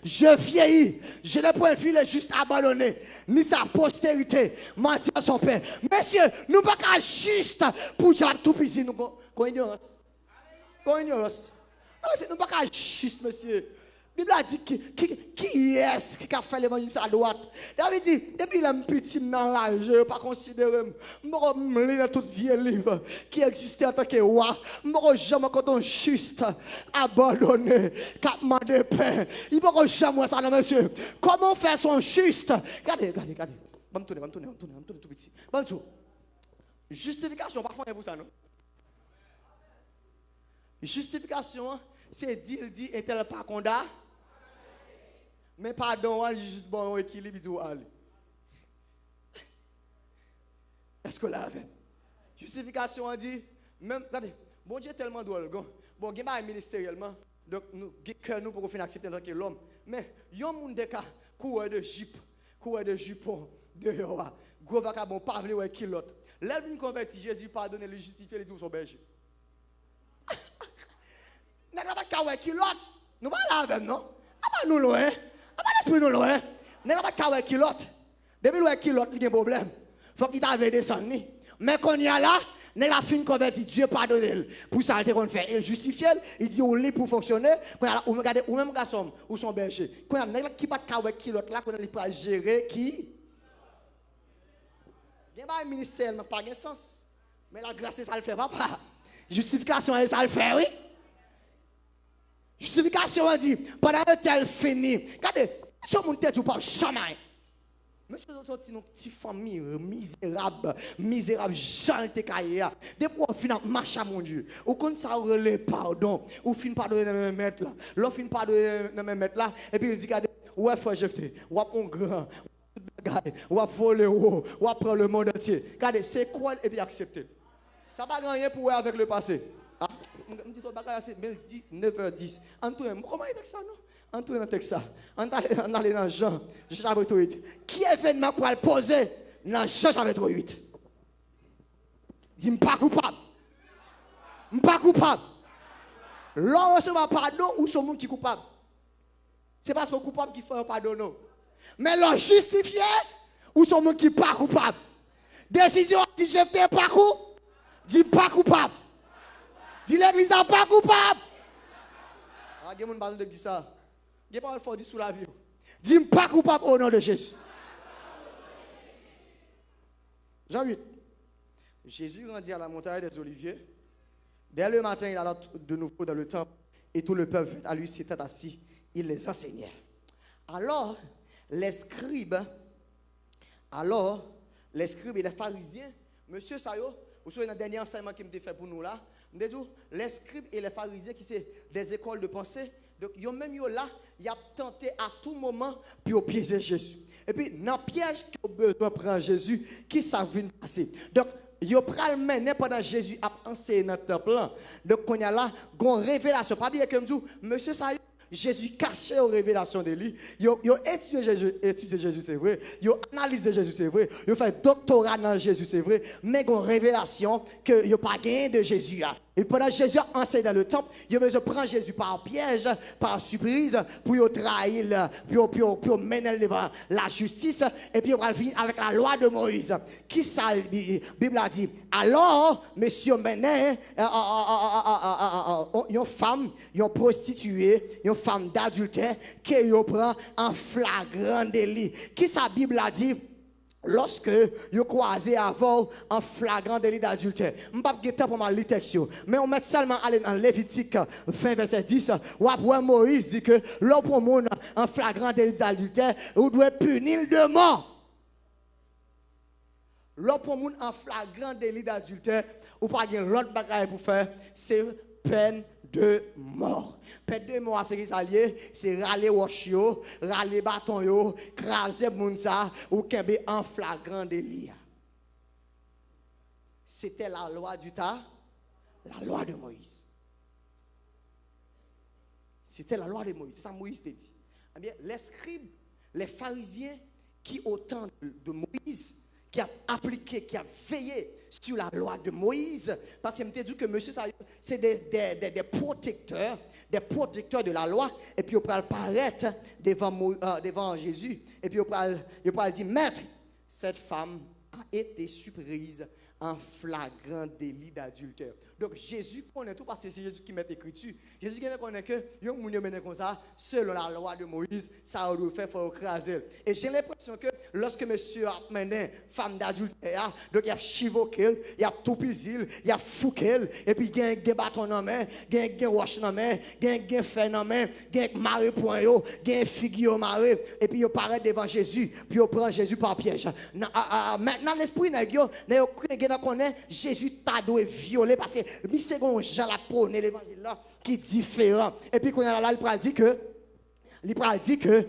Je vieillis, je n'ai point vu les justes abandonnés, ni sa postérité mentir à son père. Messieurs, nous ne sommes pas juste pour dire tout petit, nous avons ignorance. Nous avons ignorance. Nous ne sommes pas juste, monsieur. La Bible a dit qui est-ce qui a fait l'évangile à droite? David dit, depuis le petit enragé, je ne pas considérer, je ne lire tout vieux livre qui existait en tant que roi. Je ne jamais quand on juste abandonné, cap de paix. Il ne peut jamais ça, non, monsieur. Comment faire son juste? Regardez. Je vais me tourner tout petit. Justification, parfois, il y a pour ça, non? Justification, c'est dit, et tel pas condamné. Mais pardon, il juste bon équilibre du aller. Est-ce que là, justification, on dit, même, regardez, bon Dieu est tellement drôle. Bon, il y a ministériellement, donc nous, cœur nous pour accepter en tant que l'homme. Mais, il y a un monde qui coureur de jupe, coureur de jupon, de yoa, gros vacabon, pas vle ouais kilote. Là, il converti, Jésus pardonne, lui justifier, les tout son berger. N'a pas qu'à ouais kilote, nous pas là avec non. Ah pas nous loin, ah pas l'esprit nous loin. N'a pas qu'à ouais kilote. Depuis ouais kilote, il y a un problème. Faut qu'il t'avait descendu. Mais quand il y a là, n'est la fin converti, Dieu pardonne. Pour ça, il fait, il justifie, il dit, on lit pour fonctionner. Quand on regarde, ou même garçon, ou son berger. Quand il y a qui pas de kilote là, quand il peut gérer qui. Il y a un ministère, mais pas de sens. Mais la grâce, ça le fait pas. Justification, ça le fait, oui. Justification, on dit, pendant que tel fini. Regardez, si on monte ou pas, jamais. Monsieur, sorti nos petites familles misérables, Jean te caillé. Depuis on finit marche à mon Dieu. Ou quand ça relève pardon, ou fin pardonner dans mes maîtres là. L'on fin pardonner dans mes maîtres là. Et puis il dit, regardez, ouais, frère Jefté, ou un grand, ou à voler, ou à prendre le monde entier. Regardez, c'est quoi et puis accepter. Ça va gagner pour avec le passé. Ah, je dis, c'est 9h10. Antoine, comment il dit ça, non? Antoine, dans ça. On allait dans Jean, chapitre 8. Qui événement pour le poser dans Jean, chapitre 8? Dis, pas coupable. Pas coupable. L'on recevra pardon ou son monde qui est coupable? C'est pas son coupable qui fait un pardon, non. Mais l'on justifié ou son monde qui n'est pas coupable? Décision, si je fais pas coupable, dis pas coupable. Dis l'église n'est pas coupable. Ah, il y a des gens qui disent ça. Il y a pas de dire sous la vie. Dis pas coupable au nom de Jésus. Jean 8. Jésus grandit à la montagne des Oliviers. Dès le matin, il alla de nouveau dans le temple et tout le peuple à lui s'était assis. Il les enseignait. Alors, les scribes et les pharisiens, monsieur Sayo, vous savez, dans le dernier enseignement qui m'a fait pour nous là, les scribes et les pharisiens qui sont des écoles de pensée, donc ils ont même là, ils ont tenté à tout moment pour piéger Jésus. Et puis, dans le piège qu'ils ont besoin de prendre Jésus, qui ça vient passer. Donc, ils ont pris le mener pendant Jésus a enseigné dans le temple. Donc, quand il y a là, une révélation. Pas bien comme nous, monsieur Sayo, Jésus caché aux révélations de lui. Ils ont étudié Jésus, c'est vrai. Ils ont analysé Jésus, c'est vrai. Ils ont fait doctorat dans Jésus, c'est vrai. Mais une révélation que ils n'ont pas gagné de Jésus. Et pendant Jésus a enseigné dans le temple, il a besoin de prendre Jésus par piège, par surprise, pour trahir, pour mener devant la justice, et puis il va venir avec la loi de Moïse. Qui ça, la Bible a dit? Alors, monsieur mené, une femme, une prostituée, une femme d'adultère, qui prend en flagrant délit. Qui ça, la Bible a dit? Lorsque vous croisez avant en flagrant délit d'adultère. Je ne vais pas guetter pour ma texte, mais on met seulement aller dans Lévitique 20 verset 10 où après Moïse dit que l'homme pour monde en flagrant délit d'adultère, vous devez punir de mort. L'homme pour monde en flagrant délit d'adultère, ou pas l'autre bagaille pour faire, c'est peine de mort. Peine de mort, c'est qui s'allie, c'est râler washio, râler bâton yo, craser mounsa ou kembe en flagrant délit. C'était la loi du temps, la loi de Moïse. C'était la loi de Moïse, c'est ça Moïse t'a dit. Eh bien, les scribes, les pharisiens qui au temps de Moïse, qui a appliqué, qui a veillé sur la loi de Moïse, parce que je me dit que monsieur, c'est des protecteurs de la loi, et puis ils peuvent apparaître devant Jésus, et puis ils peuvent dire, maître, cette femme a été surprise en flagrant délit d'adultère. Donc Jésus connaît tout parce que c'est Jésus qui met l'écriture. Jésus connaît que yon moun yo mené comme ça selon la loi de Moïse, ça doit faire faut écraser. Et j'ai l'impression que lorsque monsieur a mené femme d'adultère, donc il a chivoqué, il a tout pisil, il a fouqué et puis il y a un bâton dans main, il y a un roche dans main, il y a un fer dans main, il y a un maré point yo, il y a un figue au maré et puis il paraît devant Jésus, puis il prend Jésus par piège. Maintenant l'esprit nèg yo connaît Jésus t'a dû violer parce que mi second Jean la prône l'évangile là qui est différent et puis quand là il dit que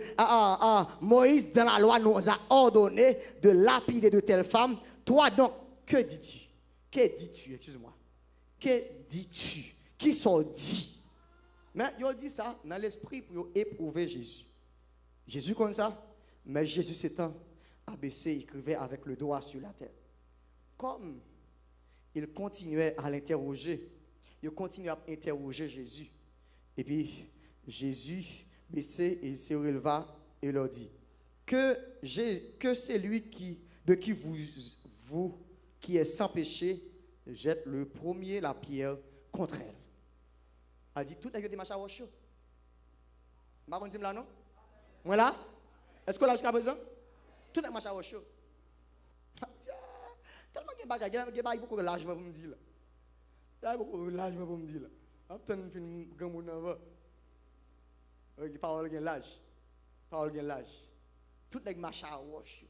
Moïse dans la loi nous a ordonné de lapider de telles femmes. Toi donc que dis-tu? Que dis-tu? Excuse-moi. Que dis-tu? Qui sont dit? Mais il dit ça dans l'esprit pour éprouver Jésus. Jésus comme ça, mais Jésus s'étant abaissé, il écrivait avec le doigt sur la terre. Comme il continuait à l'interroger, il continuait à interroger Jésus. Et puis Jésus baissé et il se releva et leur dit que c'est lui de qui vous qui est sans péché jette le premier la pierre contre elle. A dit tout a été machin roche. Ma bonne là non? Voilà. Est-ce que là jusqu'à présent tout est machin roche. Tellement que bagage beaucoup de l'argent pour me dire là. Il y a beaucoup de l'argent pour me dire là. Après une film grand monde avant. Parole gen l'âge. Parole gen l'âge. Tout les machin roche.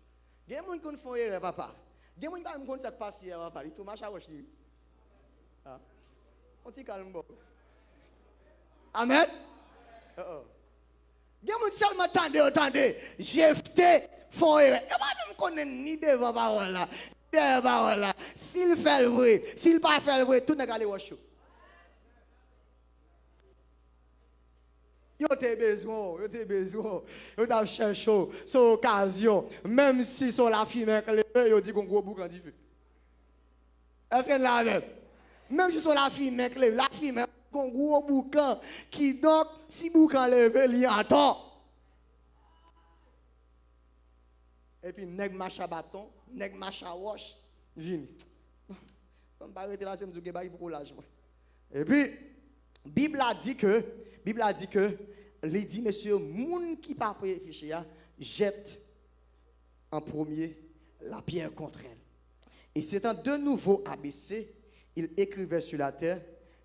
Il y a des gens qui font erreur papa. Il y a des gens qui font ça passe hier papa, il tout machin roche lui. Ah. On t'y calme bon. Amen. Il y a des gens seulement attendez, Jephthé font erreur. Il y a pas même connaît ni devant parole là. Devant parole là. S'il fait le vrai, s'il pas fait le vrai, tout n'est qu'à aller roche. Yo te besoin, yo t'as cherché son occasion, même si son la fille mec yo dit qu'on gros boucan dit feu. Est-ce que la même? Même si son la fille mec la fille mec qu'on gros boucan qui donc si boucan levé li attend. Et puis nèg macha bâton, nèg macha roche, vini. On pas arrêter là c'est me dire que pour l'âge. Et puis Bible a dit que les dit monsieur moun qui pas réfléchir jette en premier la pierre contre elle. Et s'étant de nouveau abaissé, il écrivait sur la terre.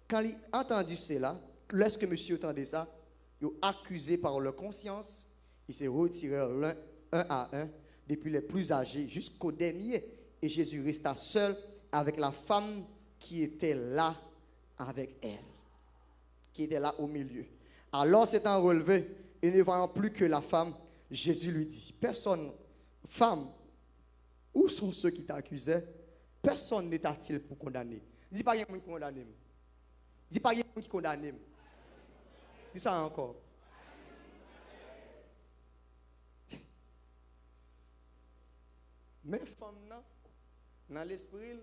Quand il entendu cela, lorsque monsieur entendait ça, il accusé par leur conscience, ils se retirèrent l'un un à un, depuis les plus âgés jusqu'au dernier. Et Jésus resta seul avec la femme qui était là avec elle, qui était là au milieu. Alors s'étant relevé et ne voyant plus que la femme, Jésus lui dit, personne, femme, où sont ceux qui t'accusaient? Personne n'est-il pour condamner? Dis pas qu'il y a quelqu'un qui condamne. Dis pas qu'il y a quelqu'un qui condamne. Dis ça encore. Mais femme, dans l'esprit,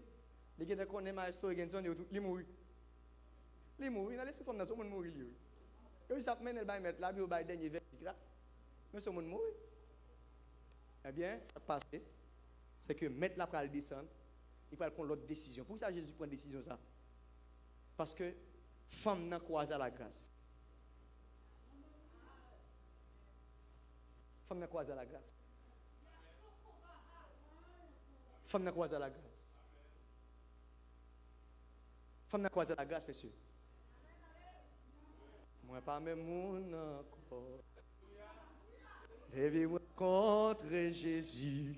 les gens qui connaissent ma histoire, ils mourent. Ils mourent. Dans l'esprit, femme, ils mourent. Ils savent même elle mettre la Bible au dernier verset là. Mais ce monde mourir. Eh bien, ça passe. C'est que mettre la pral descendre, il va prendre l'autre décision. Pourquoi ça Jésus prend une décision ça? Parce que femme n'a croisé à la grâce. Femme n'a croisé à la grâce. Femme n'a croisé à la grâce. Femme n'a croisé à la grâce, monsieur. Moi pas même mon encore. Devez rencontrer Jésus.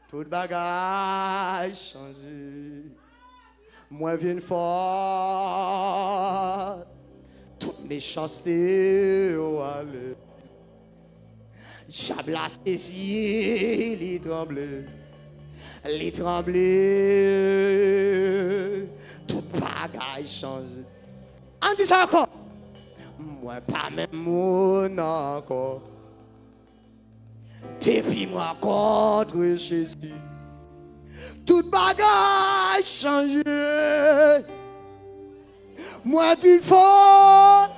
Tout bagage changé. Moi viens fort. Toute méchanceté au aller. J'abla saisi, il tremblait. Il tremblait. Tout bagage changé. On dit ça encore. Moi pas même mon encore. Depuis moi contre Jésus, tout bagage changé. Moi plus fort,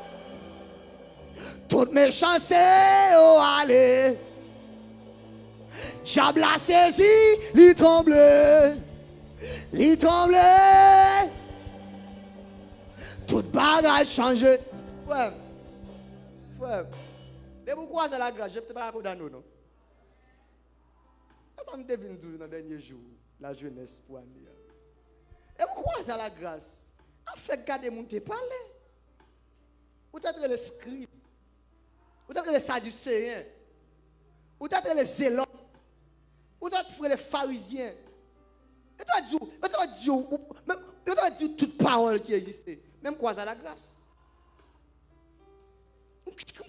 toute méchanceté au aller. J'abla saisi, il tremblait, tout bagage changé. Ouais. Et pourquoi c'est la grâce? Je ne sais pas dans nous, non? Ça me devine tout dans les derniers jours, la jeunesse pour aller. Et pourquoi c'est la grâce? En fait, garder mon te parler. Ou peut-être les scribes, ou peut-être les sadducéens, ou peut-être les zélotes, ou peut-être les pharisiens. Et tu vas dire toute parole qui existait. Même quoi c'est la grâce?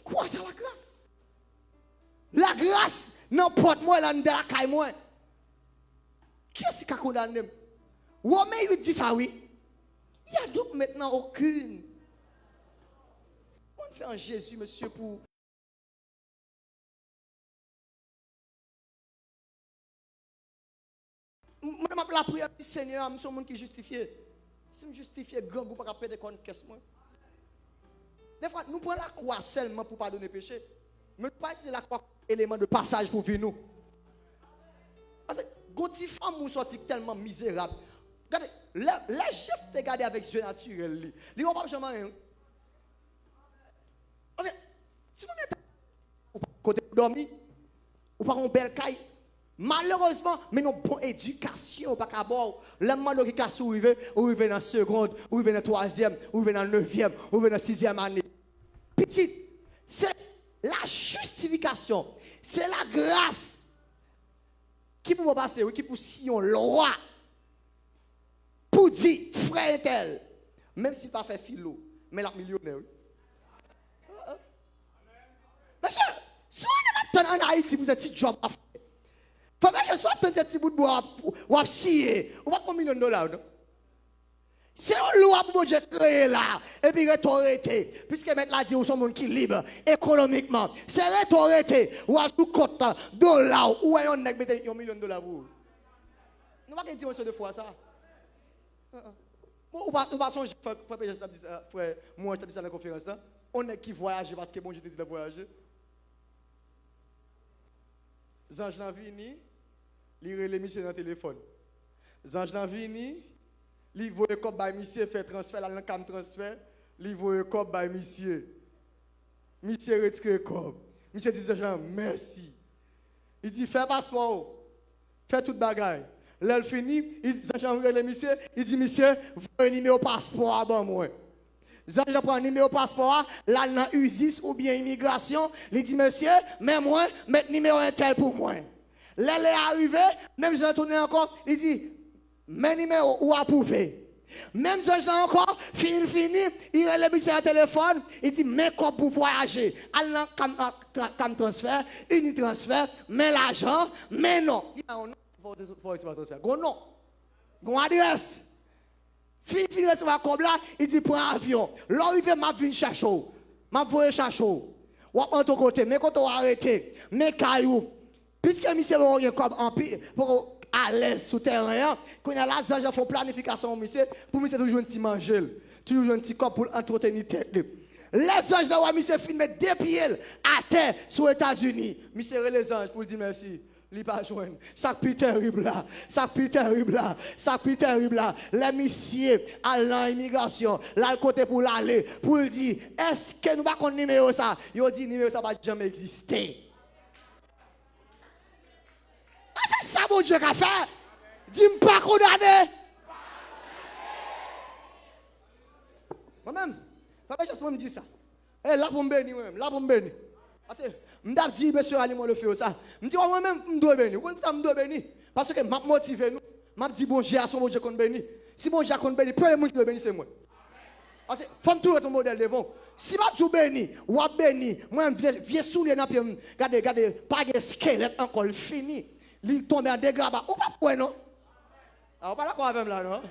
Quoi c'est la grâce? La grâce n'importe moi là dans la caille moi. Qu'est-ce Jésus qui a condamné. Romain 8 dit ça, oui. Il n'y a donc maintenant aucune. On fait en Jésus, monsieur, pour. Moi, je la prière du Seigneur, je suis un monde qui est justifié. Si je justifie, grand groupe pas perdre compte qu'est-ce moi. Des fois, nous prenons la croix seulement pour pardonner le péché. Mais pas c'est la croix comme élément de passage pour vivre nous. Parce que quand une femme nous sortit tellement misérable. Regardez, les chefs te garder avec Dieu naturel. Ils vont pas jamais rien. Parce que si vous mettez côté dormir, ou pas une belle caille. Malheureusement, mais une bonne éducation, pas qu'à bord. Les gens qui sont arrivés, ou arrivés dans la seconde, ou arrivés dans la troisième, ou arrivés dans la neuvième, ou arrivés dans la sixième année. Petit, c'est la justification, c'est la grâce qui peut passer, qui peut sillon le roi pour dire, frère tel, même s'il n'a pas fait philo, mais la millionnaire. Monsieur, si on est en Haïti, vous êtes petit job à faire. Faut que je sois un petit bout de bois ou à scier, ou pas $1 million, non? C'est une loi pour Dieu créer là, et puis rétoriter, puisque maintenant la dit où sont monde qui libre économiquement. C'est rétoriter, ou à sous compte $, ou à un nèg mettre $1 million pour vous. Nous pas dire monsieur de fois ça. Ou pas songer frère, moi je dis ça dans la conférence là. On est qui voyage parce que bon Dieu te dit de voyager. Zange nan vini, li relè monsieur dans le téléphone. Zange nan vini, li voye kop bay monsieur fait transfert là dans cam transfert, li voye kop bay monsieur. Monsieur retire kop. Monsieur dit Zange merci. Il dit fais passeport. Fais toute bagaille. Là il fini, il dit Zange relè monsieur, il dit monsieur, voye numéro passeport avant moi. Zange prend numéro passeport, là dans USIS ou bien immigration, il dit monsieur, mais moi, mettre numéro intel pour moi. Là il est arrivé, même je retourne encore, il dit, mais numéro ou approuvé. Même Zange encore, fini, il a le monsieur à téléphone, il dit, mais quoi pour voyager? Allah comme transfert, unitransfert, mais l'argent, mais non. Il y a un nom, il faut transfert. Go non. Go adresse. Fini recevoir comme là, il dit prends avion. L'arrivée m'a venu chercher. M'a voyé chercher. Ou à ton côté, mais quand on arrêté, mais caillou. Puisque monsieur va comme en pour à l'aise sous terrain, quand il y a là ça font planification monsieur pour monsieur toujours un petit manger, toujours un petit corps pour entretenir tête. Les anges de monsieur fin mettre deux pieds à terre aux États-Unis. Monsieur les anges pour dire merci. Li pas joindre. Ça plus terrible là. Ça plus terrible là. Ça plus terrible là. Les messieurs à l'immigration, là le côté pour l'aller, pour dire est-ce que nous pas connaître numéro ça? Yo dit numéro ça va jamais exister. Ah, c'est ça mon Dieu qu'a fait. Dis-moi pas condamné. Moi-même, papa juste me dit ça. Eh là pour me bénir moi-même, là pour me bénir. Parce que m'd'a dit monsieur aliment le feu ça. Me dit moi même m'dois bénir. Pourquoi ça m'dois bénir? Parce que m'a motivé nous. M'a dit bon Dieu à son bon Dieu qu'on bénir. Si bon Dieu qu'on bénir, premier monde qui doit bénir c'est moi. Parce que faut me trouver ton modèle devant. Si m'a tout béni, ou a béni, moi vieux soulier dans pied, regardez pas de squelette encore fini. Il tombe en dégâts ou pas point non. Ah on pas d'accord avec là non.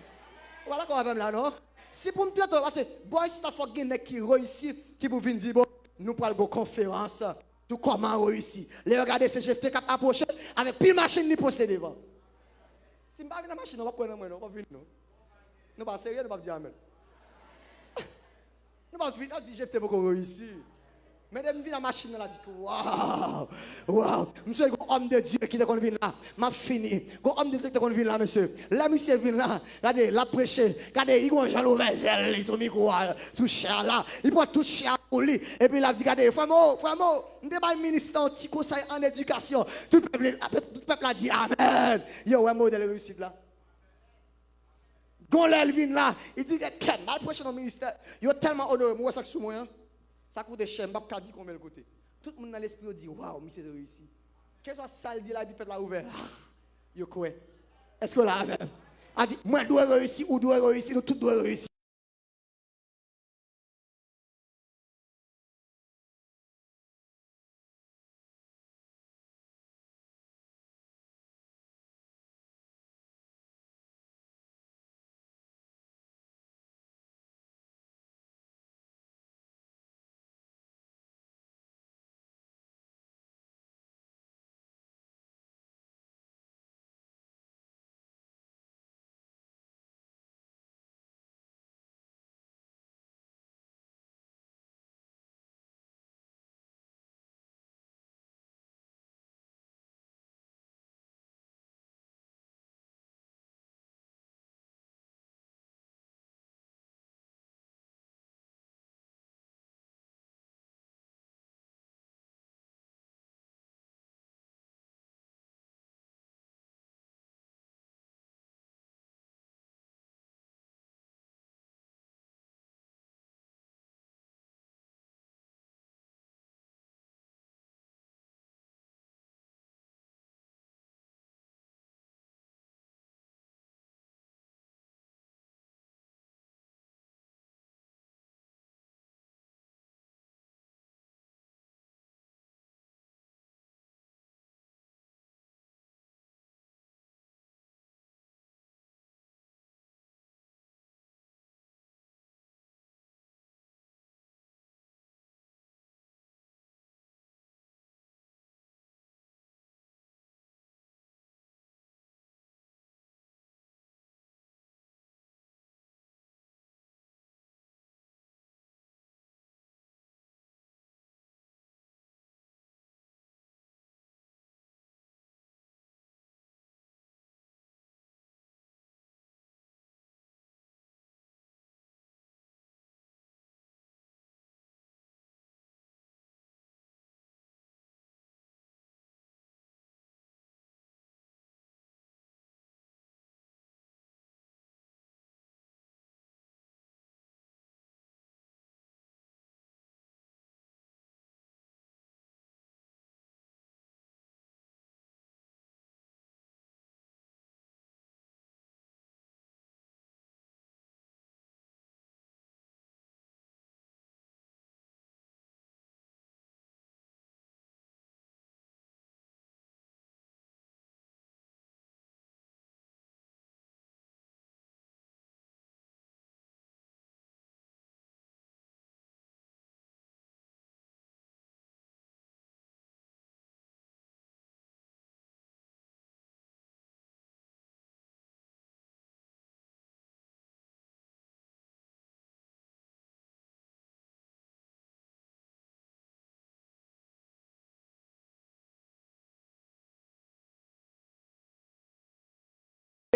On pas d'accord avec là non. Si pour me dire parce que boy si t'as faut gagner qui réussit qui pour venir dire bon nous prenons une conférence, tout comment réussir. Les regarder ces chefs qui approché avec pile machine ni poster devant. Si je ne pas la machine, on va connaître moi, on va venir. Nous pas sérieux, nous pas dire amen. Nous pas venir dire chef pour réussir. Mais dès que la machine, elle a dit waouh, monsieur, un homme de Dieu qui est venu là, m'a fini. Un homme de Dieu qui est venu là, monsieur. Là, monsieur vient là, regardez, la prêché, regardez, il a un Jean Louverzel, ils sont mis sous cher là, il prend tout cher pour lui. Et puis il a dit, regardez, frère, nous sommes un ministre un petit conseil en éducation. Tout le peuple a dit amen. Il y a un modèle réussite là. Quand l'Elvin là, il dit, quel mal prêché dans le ministère, il y a tellement honoré, moi, ça que sous moi. Ça coûte cher, je ne sais pas combien de côté. Tout le monde dans l'esprit dit waouh, monsieur réussi. Qu'est-ce que ça dit la Bible l'a ouvert? Yo quoi? Est-ce que là même? A dit moi dois réussir ou dois réussir, nous tous doit réussir.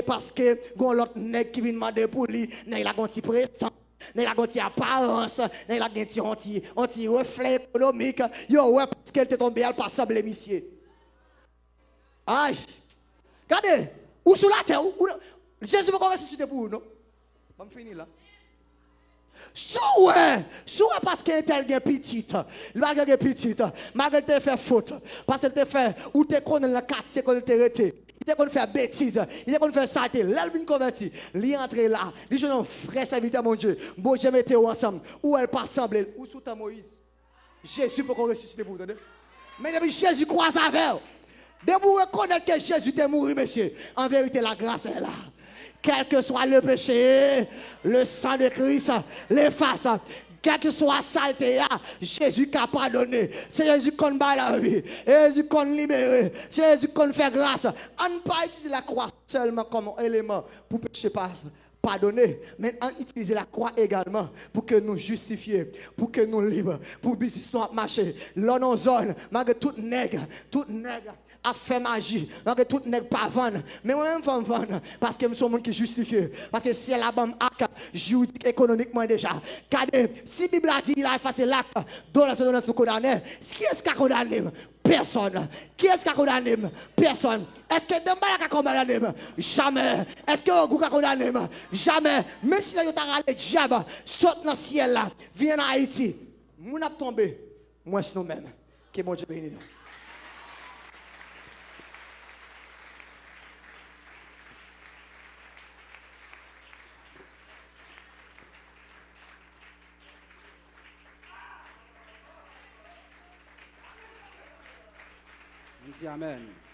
parce que gon l'autre nèg qui vient demander pour lui, nèg la gonti prestant, nèg la gonti apparence, nèg la gonti anti reflet économique, yo ouais parce qu'elle t'est tombée elle pas semblé monsieur. Aïe. Regardez, ou sous la terre, Jésus va ressusciter pour vous, non? Je vais finir là. Souhait parce qu'elle est petite, malgré qu'elle petite, malgré qu'elle fait faute, parce qu'elle te fait, ou te connaît le quartier qu'on te arrêté, il te connaît faire bêtises, il te connaît faire saleté, là il vient convertir, il entre là, il dit non frère serviteur mon Dieu, bon je mette ensemble, ou elle pas semblé, ou sous ta Moïse, Jésus peut qu'on ressuscite pour vous, mais depuis Jésus croise avec elle, de vous reconnaître que Jésus est mort, monsieur, en vérité la grâce est là. Quel que soit le péché, le sang de Christ l'efface. Quel que soit la saleté, Jésus qui a pardonné. C'est Jésus qui bat la vie. Jésus qui libéré. C'est Jésus qui fait grâce. On ne peut pas utiliser la croix seulement comme élément pour pécher pardonner, mais on utilise la croix également pour que nous justifier, pour que nous libres, pour que nous marcher. Là, dans zone, malgré tout nègre a fait magie, malgré tout nègre pas vendre, mais moi-même je vais vendre parce que je suis un monde qui justifie, parce que c'est la bonne acte juridique économiquement déjà. Car si la Bible a dit il a effacé l'acte dont la ordonnance pour condamner, qui est-ce qui a condamné? Personne. Qui est-ce qui a condamné? Personne. Est-ce que Dembala a condamné? Jamais. Est-ce que Ogou a condamné? Jamais. Même si vous avez râlé diable, saute dans le ciel là, viens en Haïti, nous avons tombé, moins nous-mêmes. Que bon Dieu bénisse nous. Amen.